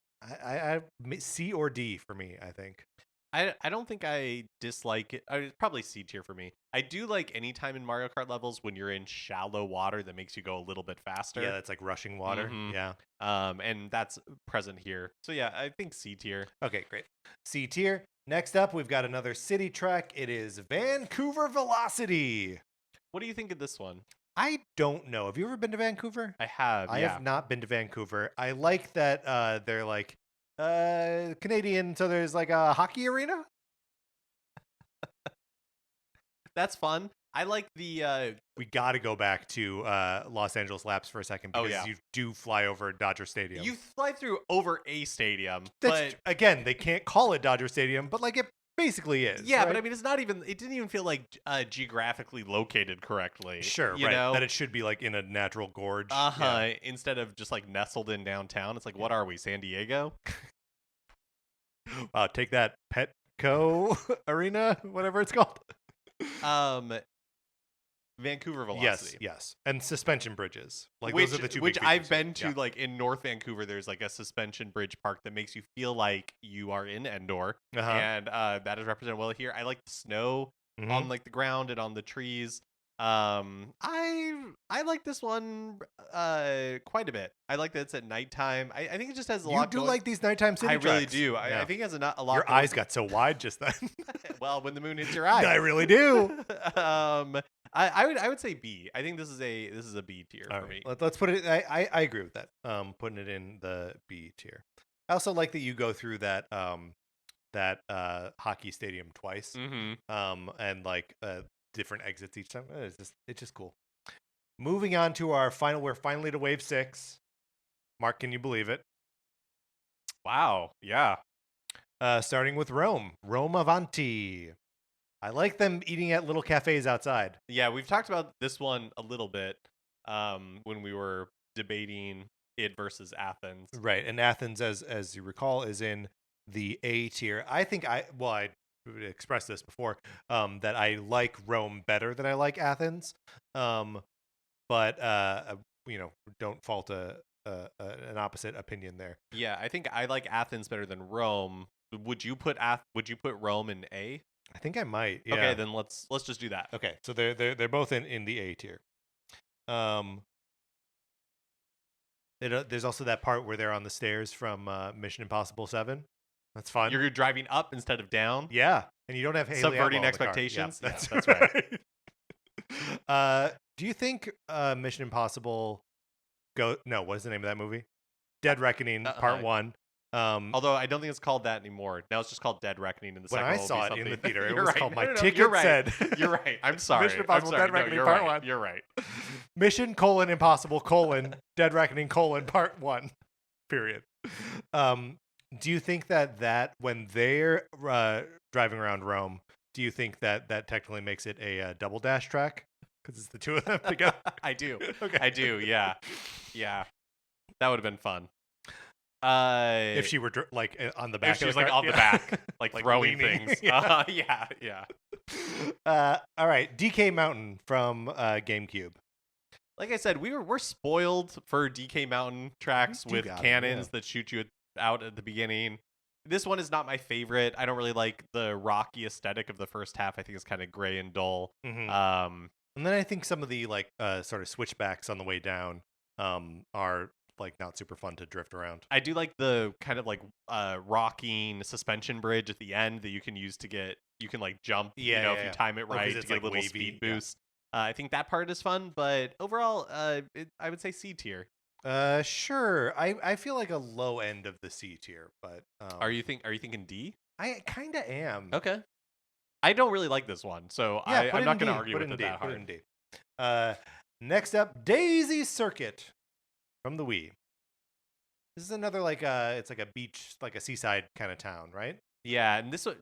C or D for me, I think. I don't think I dislike it. It's probably C tier for me. I do like any time in Mario Kart levels when you're in shallow water that makes you go a little bit faster. Yeah, that's like rushing water. Mm-hmm. Yeah. And that's present here. So yeah, I think C tier. Okay, great. C tier. Next up, we've got another city track. It is Vancouver Velocity. What do you think of this one? I don't know. Have you ever been to Vancouver? I have. I have not been to Vancouver. I like that they're like Canadian, so there's like a hockey arena. That's fun. I like the we got to go back to Los Angeles Laps for a second, because you do fly over Dodger Stadium. You fly through over a stadium. But again, they can't call it Dodger Stadium, but like it basically is. Yeah, right? but I mean, it didn't even feel like geographically located correctly. Sure, you right. know? That it should be like in a natural gorge. Yeah. Instead of just like nestled in downtown. It's like, what are we, San Diego? Take that, Petco Arena, whatever it's called. Vancouver Velocity. Yes. And suspension bridges. Like those are the two which big I've been to like in North Vancouver. There's like a suspension bridge park that makes you feel like you are in Endor. And that is represented well here. I like the snow on like the ground and on the trees. I like this one quite a bit. I like that it's at nighttime. I think it just has a lot. You do like these nighttime city tracks. I really do. I think it has a lot. Your eyes got so wide just then. Well, when the moon hits your eye. I really do. I would say B. I think this is a B tier for me. Let's put it. I agree with that. Putting it in the B tier. I also like that you go through that hockey stadium twice. And like different exits each time. It's just cool. Moving on to our final. We're finally to wave 6. Mark, can you believe it? Wow. Yeah. Starting with Rome. Rome Avanti. I like them eating at little cafes outside. Yeah, we've talked about this one a little bit when we were debating it versus Athens. Right, and Athens, as you recall, is in the A tier. I think I expressed this before, that I like Rome better than I like Athens. But don't fault an opposite opinion there. Yeah, I think I like Athens better than Rome. Would you put Rome in A? I think I might. Yeah. Okay, then let's just do that. Okay, so they're both in the A tier. There's also that part where they're on the stairs from Mission Impossible 7. That's fun. You're driving up instead of down. Yeah, and you don't have Haley subverting expectations. Yeah, that's right. Do you think Mission Impossible what is the name of that movie? Dead Reckoning Part 1. Although I don't think it's called that anymore. Now it's just called Dead Reckoning. In the second when I saw it in the theater, it was right. called My Ticket Said. You're right. I'm sorry. Mission Impossible Dead Reckoning Part 1. You're right. Mission : Impossible : Dead Reckoning : Part 1. Period. Do you think that when they're driving around Rome, do you think that technically makes it a double dash track? Because it's the two of them together. I do. Okay. I do. Yeah. That would have been fun. If she were on the back, if she was like on the back, like throwing leaning. things. Yeah. All right, DK Mountain from GameCube. Like I said, we're spoiled for DK Mountain tracks with cannons that shoot you out at the beginning. This one is not my favorite. I don't really like the rocky aesthetic of the first half. I think it's kind of gray and dull. Mm-hmm. And then I think some of the sort of switchbacks on the way down are like not super fun to drift around. I do like the kind of like rocking suspension bridge at the end that you can use you can like jump, if you time it right to get a little wavy speed boost. I think that part is fun, but overall, I would say C tier. Sure. I feel like a low end of the C tier, but are you thinking D? I kind of am. Okay. I don't really like this one, so I'm not going to argue with it that hard. Put it in D. Next up, Daisy Circuit from the Wii. This is another it's like a beach, like a seaside kind of town, right? Yeah, and this one,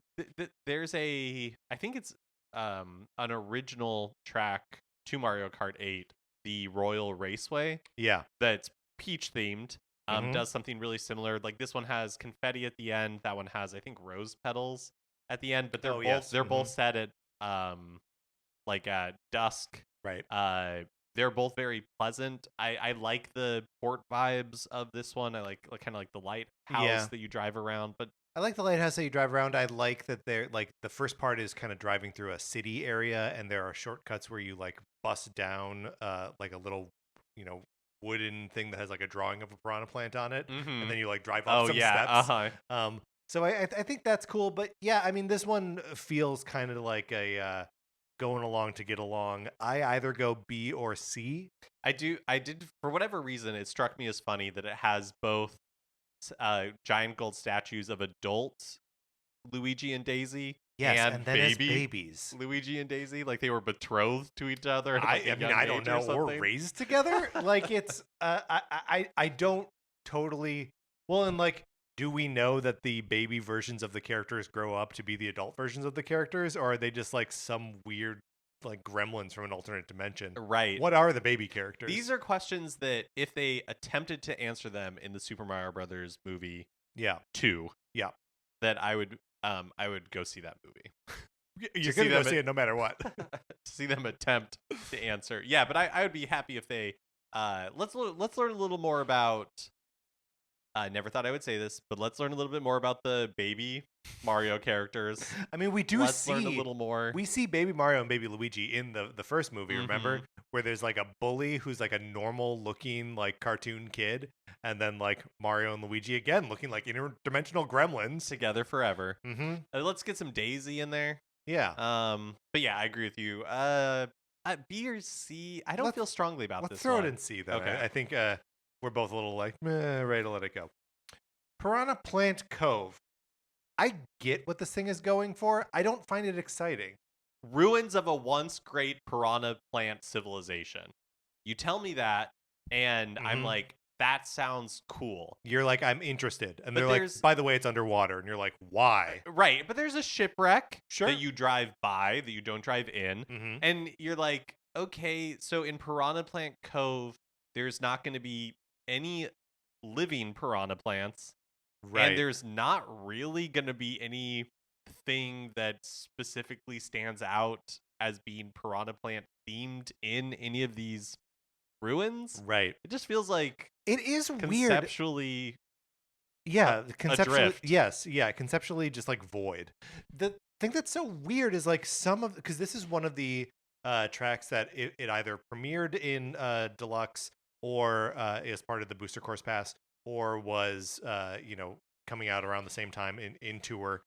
there's I think it's an original track to Mario Kart 8, the Royal Raceway. Yeah, that's Peach themed. Does something really similar. Like this one has confetti at the end. That one has, I think, rose petals at the end. But they're both set at at dusk. Right. They're both very pleasant. I like the port vibes of this one. I like kind of like the lighthouse that you drive around. But I like the lighthouse that you drive around. I like that they're like the first part is kind of driving through a city area, and there are shortcuts where you like bust down like a little wooden thing that has like a drawing of a piranha plant on it, and then you like drive up some steps. So I think that's cool. But yeah, I mean, this one feels kind of like a going along to get along. I either go B or C. I did for whatever reason, it struck me as funny that it has both giant gold statues of adults Luigi and Daisy. Yes, and then as babies, Luigi and Daisy, like they were betrothed to each other. I don't know, or raised together. Like it's, I don't totally. Well, and like, do we know that the baby versions of the characters grow up to be the adult versions of the characters, or are they just like some weird like gremlins from an alternate dimension? Right. What are the baby characters? These are questions that if they attempted to answer them in the Super Mario Brothers movie, 2, that I would go see that movie. You're gonna go see it no matter what. To see them attempt to answer. Yeah, but I would be happy if they let's learn a little more about. I never thought I would say this, but let's learn a little bit more about the baby Mario characters. I mean, we learn a little more. We see baby Mario and baby Luigi in the first movie, remember? Where there's like a bully who's like a normal looking like cartoon kid, and then like Mario and Luigi again looking like interdimensional gremlins. Together forever. Mm-hmm. Let's get some Daisy in there. Yeah. But yeah, I agree with you. B or C? I don't feel strongly about this. Let's throw it in C, though. Okay. I think we're both a little like, ready to let it go. Piranha Plant Cove. I get what this thing is going for. I don't find it exciting. Ruins of a once great piranha plant civilization. You tell me that, and I'm like, that sounds cool. You're like, I'm interested. And they're like, by the way, it's underwater. And you're like, why? Right. But there's a shipwreck that you drive by, that you don't drive in. And you're like, okay, so in Piranha Plant Cove, there's not going to be any living piranha plants. Right. And there's not really going to be anything that specifically stands out as being piranha plant themed in any of these ruins. Right. It just feels like it is conceptually conceptually adrift. Yes, yeah, conceptually just like void. The thing that's so weird is like because this is one of the tracks that it either premiered in Deluxe or as part of the Booster Course Pass, or was coming out around the same time in tour,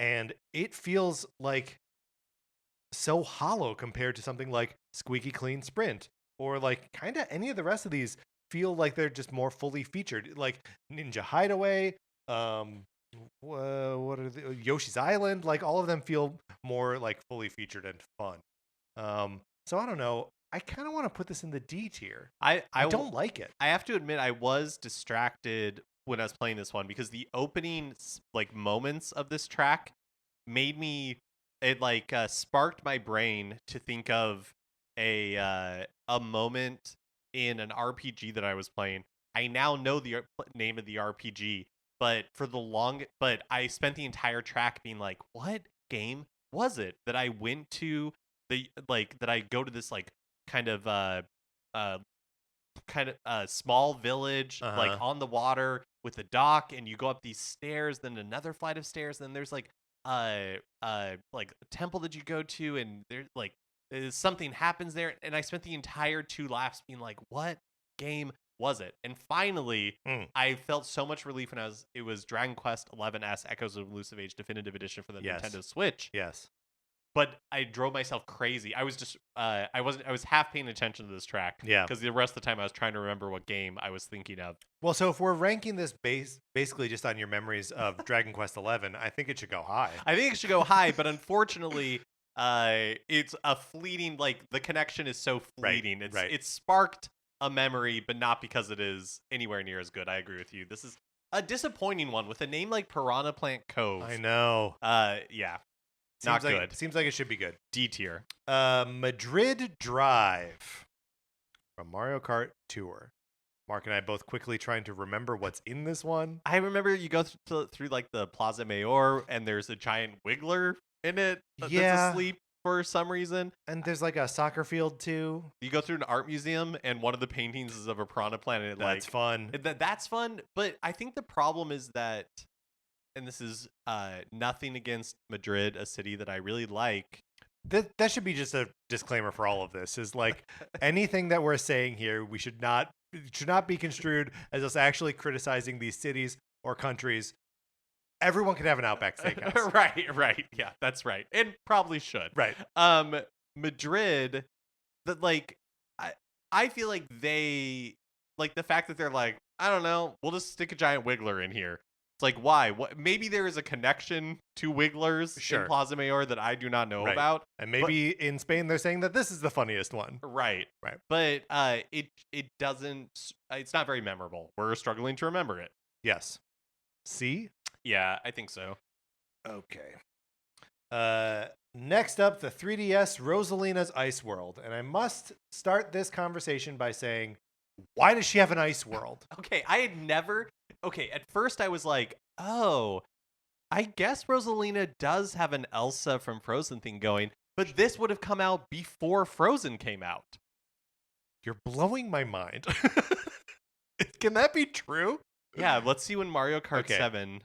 and it feels like so hollow compared to something like Squeaky Clean Sprint, or like kind of any of the rest of these feel like they're just more fully featured, like Ninja Hideaway, what are Yoshi's Island, like all of them feel more like fully featured and fun. So I don't know, I kind of want to put this in the D tier. I don't like it. I have to admit, I was distracted when I was playing this one because the opening like moments of this track made me, it like sparked my brain to think of a moment in an RPG that I was playing. I now know the name of the RPG, but but I spent the entire track being like, what game was it that I went to that I go to this like kind of small village like on the water with a dock, and you go up these stairs, then another flight of stairs, then there's like a temple that you go to, and there's like something happens there, and I spent the entire 2 laps being like, what game was it? And finally I felt so much relief when it was Dragon Quest XI-S Echoes of Elusive Age Definitive Edition for the Nintendo Switch. Yes. But I drove myself crazy. I was just I was half paying attention to this track. Yeah. Because the rest of the time I was trying to remember what game I was thinking of. Well, so if we're ranking this basically just on your memories of Dragon Quest XI, I think it should go high. I think it should go high, but unfortunately, it's a fleeting, like the connection is so fleeting. Right. It's sparked a memory, but not because it is anywhere near as good. I agree with you. This is a disappointing one with a name like Piranha Plant Cove. I know. Yeah. Not good. Seems like it should be good. D tier. Madrid Drive from Mario Kart Tour. Mark and I both quickly trying to remember what's in this one. I remember you go through like the Plaza Mayor, and there's a giant wiggler in it that's asleep for some reason. And there's like a soccer field too. You go through an art museum, and one of the paintings is of a piranha plant. That's fun. That's fun, but I think the problem is that, and this is nothing against Madrid, a city that I really like. That should be just a disclaimer for all of this, is like anything that we're saying here, we should not be construed as us actually criticizing these cities or countries. Everyone could have an Outback Steakhouse. Right. Yeah, that's right. And probably should. Right. Madrid, that like I feel like they like the fact that they're like, I don't know, we'll just stick a giant wiggler in here. It's like, why? What? Maybe there is a connection to wigglers in Plaza Mayor that I do not know about. And maybe in Spain they're saying that this is the funniest one. Right. But it doesn't. It's not very memorable. We're struggling to remember it. Yes. C? Yeah, I think so. Okay. Next up, the 3DS Rosalina's Ice World. And I must start this conversation by saying, why does she have an ice world? Okay, I had never... Okay, at first I was like, oh, I guess Rosalina does have an Elsa from Frozen thing going, but this would have come out before Frozen came out. You're blowing my mind. Can that be true? Yeah, let's see when Mario Kart 7...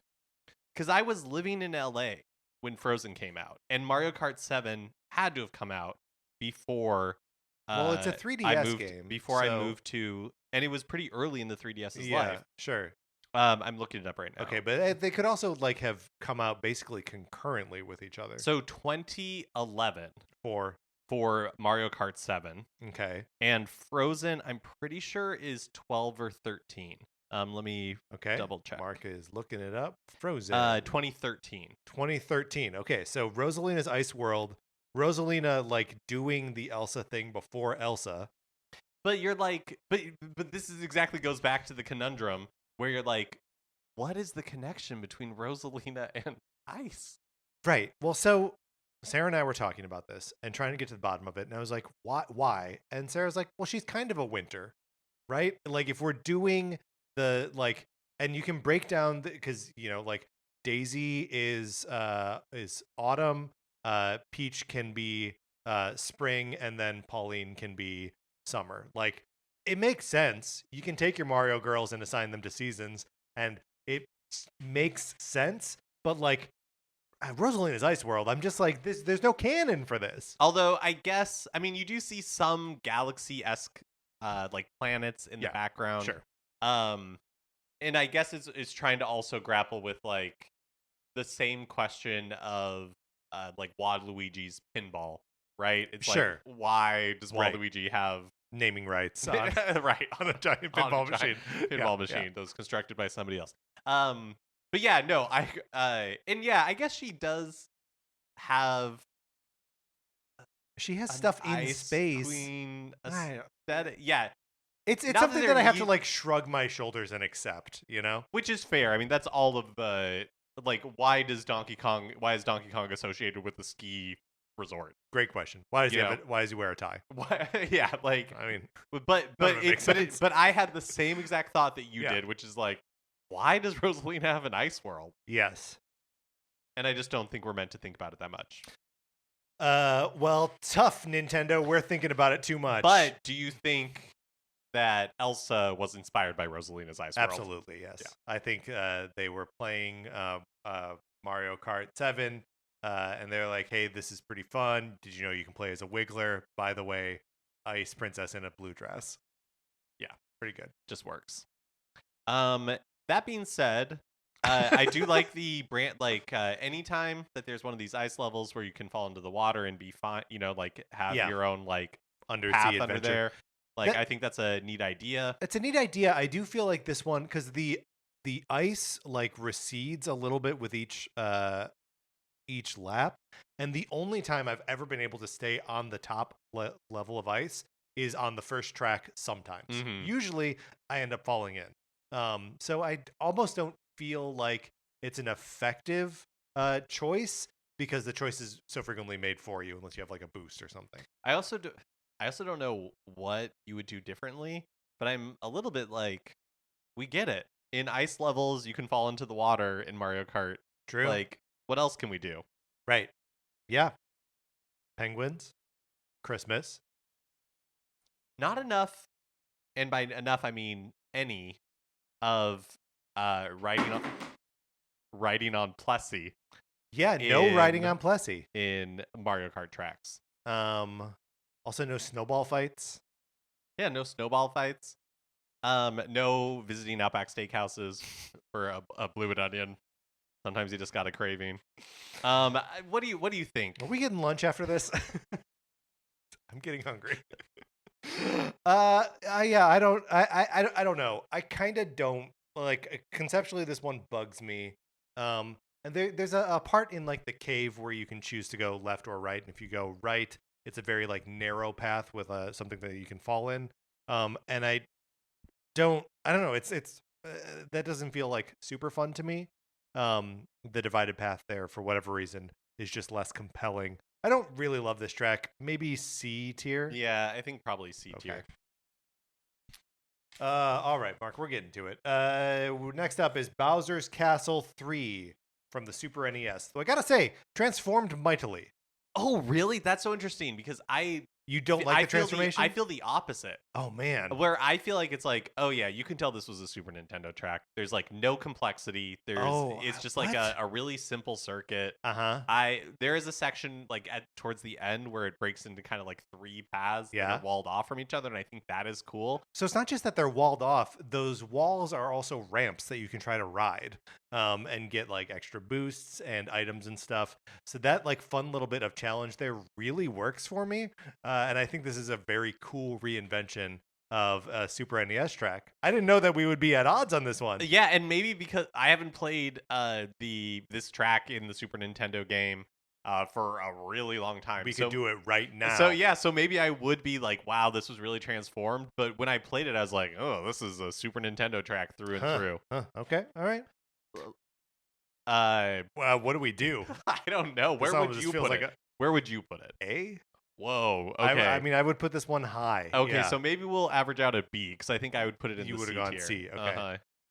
Because I was living in LA when Frozen came out, and Mario Kart 7 had to have come out before... well, it's a 3DS game. Before I moved to... And it was pretty early in the 3DS's life. Yeah, sure. I'm looking it up right now. Okay, but they could also like have come out basically concurrently with each other. So 2011 for for Mario Kart 7. Okay. And Frozen, I'm pretty sure, is 12 or 13. Let me double check. Mark is looking it up. Frozen. 2013. 2013. Okay, so Rosalina's Ice World. Rosalina, like, doing the Elsa thing before Elsa. But you're like, but this is exactly goes back to the conundrum where you're like, what is the connection between Rosalina and ice? Right. Well, so Sarah and I were talking about this and trying to get to the bottom of it. And I was like, why? And Sarah's like, well, she's kind of a winter, right? Like, if we're doing the, like, and you can break down, because, you know, like, Daisy is autumn, Peach can be spring, and then Pauline can be summer. Like, it makes sense. You can take your Mario girls and assign them to seasons, and it makes sense. But, like, Rosalina's Ice World, I'm just like, there's no canon for this. Although, I guess, I mean, you do see some galaxy-esque like planets in the background. Sure. And I guess it's trying to also grapple with, like, the same question of like Waluigi's pinball, right? It's sure. Like, why does Waluigi have naming rights on, on a giant pinball machine? Pinball machine that was constructed by somebody else. But yeah, no, and yeah, I guess she does have. She has stuff in space. Queen yeah. It's something that I have to, like, shrug my shoulders and accept, you know? Which is fair. I mean, that's all of the, like, why is Donkey Kong associated with the ski resort? Great question. Why does he wear a tie? Yeah, like, I mean, but I had the same exact thought that you did, which is like, why does Rosalina have an ice world? Yes. And I just don't think we're meant to think about it that much. Well, tough, Nintendo. We're thinking about it too much. But do you think that Elsa was inspired by Rosalina's Ice World? Absolutely, yes. Yeah. I think they were playing Mario Kart 7, and they're like, hey, this is pretty fun. Did you know you can play as a Wiggler? By the way, Ice Princess in a blue dress. Yeah, pretty good. Just works. That being said, I do like the brand, like, anytime that there's one of these ice levels where you can fall into the water and be fine, you know, like, have your own, like, undersea adventure under there. Like, I think that's a neat idea. It's a neat idea. I do feel like this one, because the ice, like, recedes a little bit with each lap, and the only time I've ever been able to stay on the top level of ice is on the first track sometimes. Mm-hmm. Usually, I end up falling in. So I almost don't feel like it's an effective choice, because the choice is so frequently made for you unless you have, like, a boost or something. I also don't know what you would do differently, but I'm a little bit like, we get it. In ice levels, you can fall into the water in Mario Kart. True. Like, what else can we do? Right. Yeah. Penguins. Christmas. Not enough, and by enough I mean any, of riding on Plessy. Yeah, no riding on Plessy in Mario Kart tracks. Also, no snowball fights. Yeah, no snowball fights. No visiting Outback Steakhouses for a blue and onion. Sometimes you just got a craving. What do you think? Are we getting lunch after this? I'm getting hungry. Yeah, I don't know. I kind of don't, like, conceptually this one bugs me. And there's a part in, like, the cave where you can choose to go left or right, and if you go right, it's a very, like, narrow path with something that you can fall in. And I don't know. It's that doesn't feel like super fun to me. The divided path there, for whatever reason, is just less compelling. I don't really love this track. Maybe C tier. Yeah, I think probably C tier. All right, Mark, we're getting to it. Next up is Bowser's Castle 3 from the Super NES. So I gotta say, transformed mightily. Oh, really? That's so interesting, because I You don't like the transformation? I feel the opposite. Oh, man. Where I feel like it's like, oh, yeah, you can tell this was a Super Nintendo track. There's like no complexity. It's just like a really simple circuit. There is a section like towards the end where it breaks into kind of like 3 paths that are walled off from each other, and I think that is cool. So it's not just that they're walled off; those walls are also ramps that you can try to ride, and get like extra boosts and items and stuff. So that like fun little bit of challenge there really works for me, and I think this is a very cool reinvention of a Super NES track. I didn't know that we would be at odds on this one. Yeah, and maybe because I haven't played this track in the Super Nintendo game for a really long time. We could do it right now. So maybe I would be like, wow, this was really transformed. But when I played it, I was like, oh, this is a Super Nintendo track through and through. Okay, all right. What do we do? I don't know. Where would you put it? Where would you put it? A? Whoa. Okay. I mean, I would put this one high. Okay, so maybe we'll average out a B because I think I would put it in you the C tier. You would have gone C.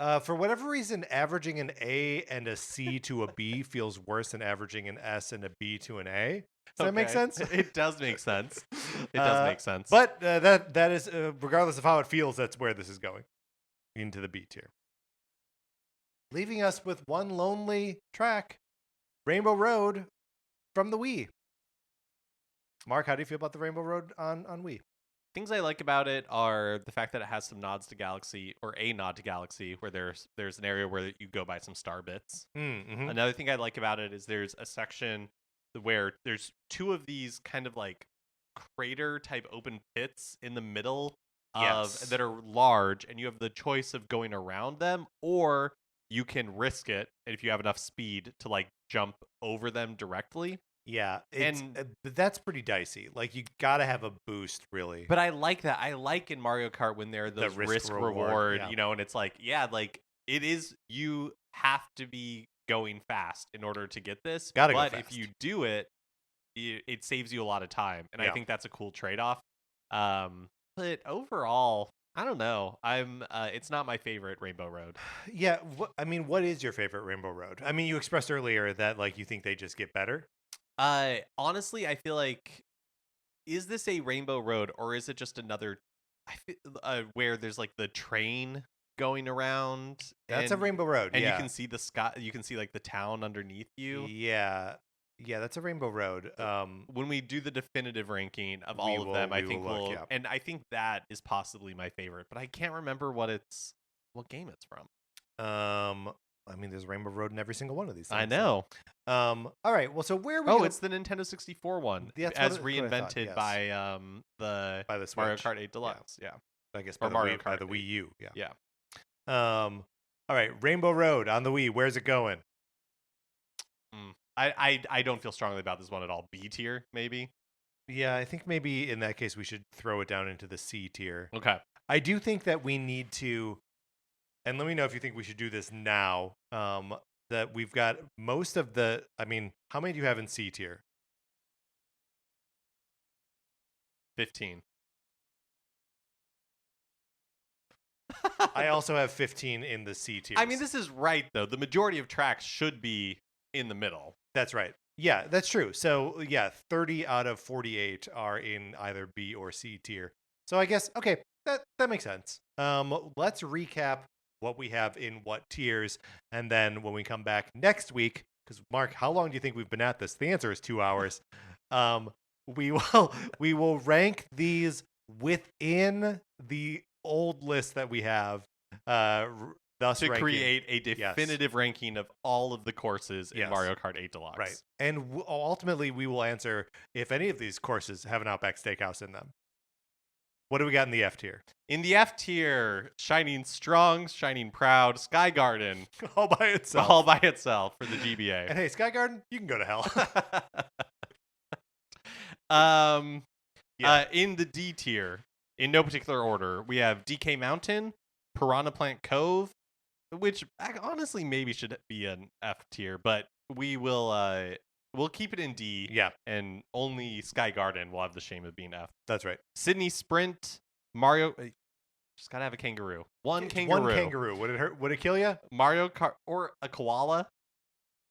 Okay. For whatever reason, averaging an A and a C to a B feels worse than averaging an S and a B to an A. Does that make sense? It does make sense. It does make sense. But that is, regardless of how it feels, that's where this is going. Into the B tier. Leaving us with one lonely track, Rainbow Road from the Wii. Mark, how do you feel about the Rainbow Road on Wii? Things I like about it are the fact that it has some nods to Galaxy, or a nod to Galaxy, where there's an area where you go buy some star bits. Mm-hmm. Another thing I like about it is there's a section where there's 2 of these kind of like crater type open pits in the middle that are large, and you have the choice of going around them, or you can risk it, and if you have enough speed to like jump over them directly. Yeah, but that's pretty dicey. Like, you gotta have a boost, really. But I like that. I like in Mario Kart when there are those risk reward, and it's like, like it is, you have to be going fast in order to get this. But if you do it, it saves you a lot of time, and I think that's a cool trade-off. But overall, I don't know. It's not my favorite Rainbow Road. Yeah, I mean, what is your favorite Rainbow Road? I mean, you expressed earlier that like you think they just get better. Honestly, I feel like, is this a Rainbow Road, or is it just another where there's like the train going around? That's a Rainbow Road, and you can see the sky. You can see like the town underneath you. Yeah, that's a Rainbow Road. When we do the definitive ranking of all of them, I think and I think that is possibly my favorite, but I can't remember what game it's from. I mean, there's Rainbow Road in every single one of these things. I know. All right. Well, so where are we? It's the Nintendo 64 one, as reinvented by the Mario Kart 8 Deluxe. Yeah. I guess by Mario Kart, by the Wii U. Yeah. All right, Rainbow Road on the Wii. Where's it going? I don't feel strongly about this one at all. B tier, maybe. Yeah, I think maybe in that case we should throw it down into the C tier. Okay. I do think that we need to. And let me know if you think we should do this now. That we've got most of the. I mean, how many do you have in C tier? 15. I also have 15 in the C tier. I mean, this is right though. The majority of tracks should be in the middle. That's right. Yeah, that's true. So 30 out of 48 are in either B or C tier. So I guess that makes sense. Let's recap what we have in what tiers, and then when we come back next week, because Mark, how long do you think we've been at this? The answer is 2 hours. We will rank these within the old list that we have, thus to create a definitive ranking of all of the courses in Mario Kart 8 Deluxe. Right, and ultimately we will answer if any of these courses have an Outback Steakhouse in them. What do we got in the F tier? In the F tier, shining strong, shining proud, Sky Garden. All by itself. All by itself for the GBA. And hey, Sky Garden, you can go to hell. In the D tier, in no particular order, we have DK Mountain, Piranha Plant Cove, which honestly maybe should be an F tier, but we will we'll keep it in D. Yeah. And only Sky Garden will have the shame of being F. That's right. Sydney Sprint, Mario. Just gotta have a kangaroo. One kangaroo. One kangaroo. Would it hurt? Would it kill you? Mario Kart or a koala.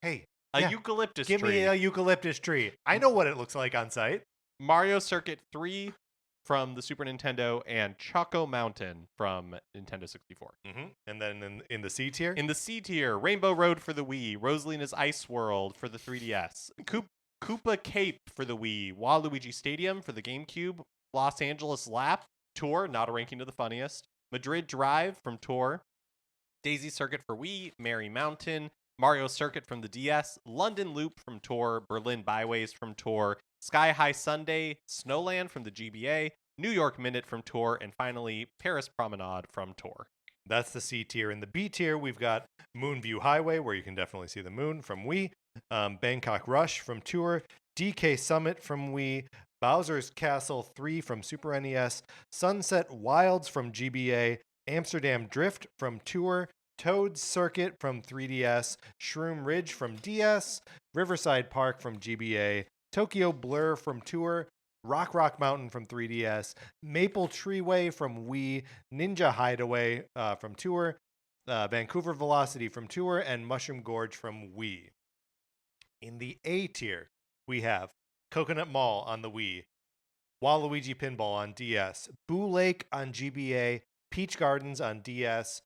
Hey. A eucalyptus tree. Give me a eucalyptus tree. I know what it looks like on site. Mario Circuit 3 from the Super Nintendo, and Choco Mountain from Nintendo 64. And then in the C tier? In the C tier, Rainbow Road for the Wii, Rosalina's Ice World for the 3DS, Koopa Cape for the Wii, Waluigi Stadium for the GameCube, Los Angeles Lap Tour, not a ranking to the funniest, Madrid Drive from Tour, Daisy Circuit for Wii, Merry Mountain, Mario Circuit from the DS, London Loop from Tour, Berlin Byways from Tour, Sky High Sunday, Snowland from the GBA, New York Minute from Tour, and finally Paris Promenade from Tour. That's the C tier. In the B tier, we've got Moonview Highway, where you can definitely see the moon from Wii, Bangkok Rush from Tour, DK Summit from Wii, Bowser's Castle 3 from Super NES, Sunset Wilds from GBA, Amsterdam Drift from Tour, Toad's Circuit from 3DS, Shroom Ridge from DS, Riverside Park from GBA, Tokyo Blur from Tour, Rock Mountain from 3DS, Maple Treeway from Wii, Ninja Hideaway from Tour, Vancouver Velocity from Tour, and Mushroom Gorge from Wii. In the A tier, we have Coconut Mall on the Wii, Waluigi Pinball on DS, Boo Lake on GBA, Peach Gardens on DS,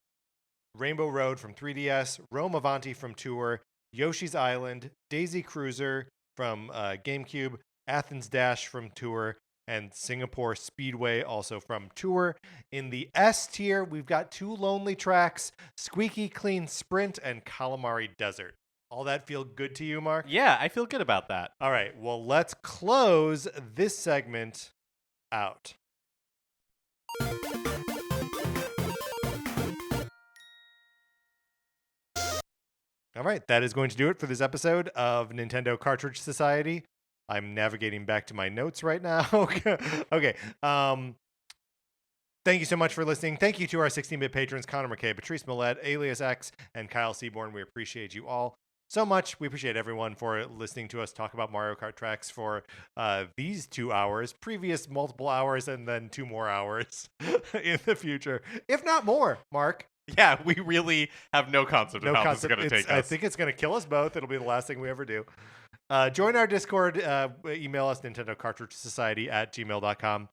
Rainbow Road from 3DS, Rome Avanti from Tour, Yoshi's Island, Daisy Cruiser from GameCube, Athens Dash from Tour, and Singapore Speedway also from Tour. In the S tier, we've got 2 lonely tracks, Squeaky Clean Sprint and Calamari Desert. All that feel good to you, Mark? Yeah, I feel good about that. All right, well, let's close this segment out. All right, that is going to do it for this episode of Nintendo Cartridge Society. I'm navigating back to my notes right now. Okay. Thank you so much for listening. Thank you to our 16-bit patrons, Connor McKay, Patrice Millette, Alias X, and Kyle Seaborn. We appreciate you all so much. We appreciate everyone for listening to us talk about Mario Kart tracks for these 2 hours, previous multiple hours, and then 2 more hours in the future, if not more, Mark. Yeah, we really have no concept of how this is going to take us. I think it's going to kill us both. It'll be the last thing we ever do. Join our Discord. Email us, nintendocartridgesociety@gmail.com.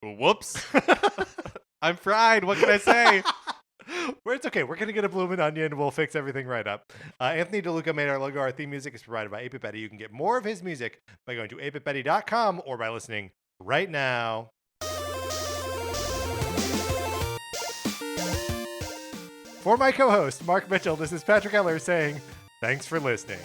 Whoops. I'm fried. What can I say? It's okay. We're going to get a bloomin' onion. We'll fix everything right up. Anthony DeLuca made our logo. Our theme music is provided by 8-Bit Betty. You can get more of his music by going to 8bitbetty.com or by listening right now. For my co-host, Mark Mitchell, this is Patrick Eller saying, thanks for listening.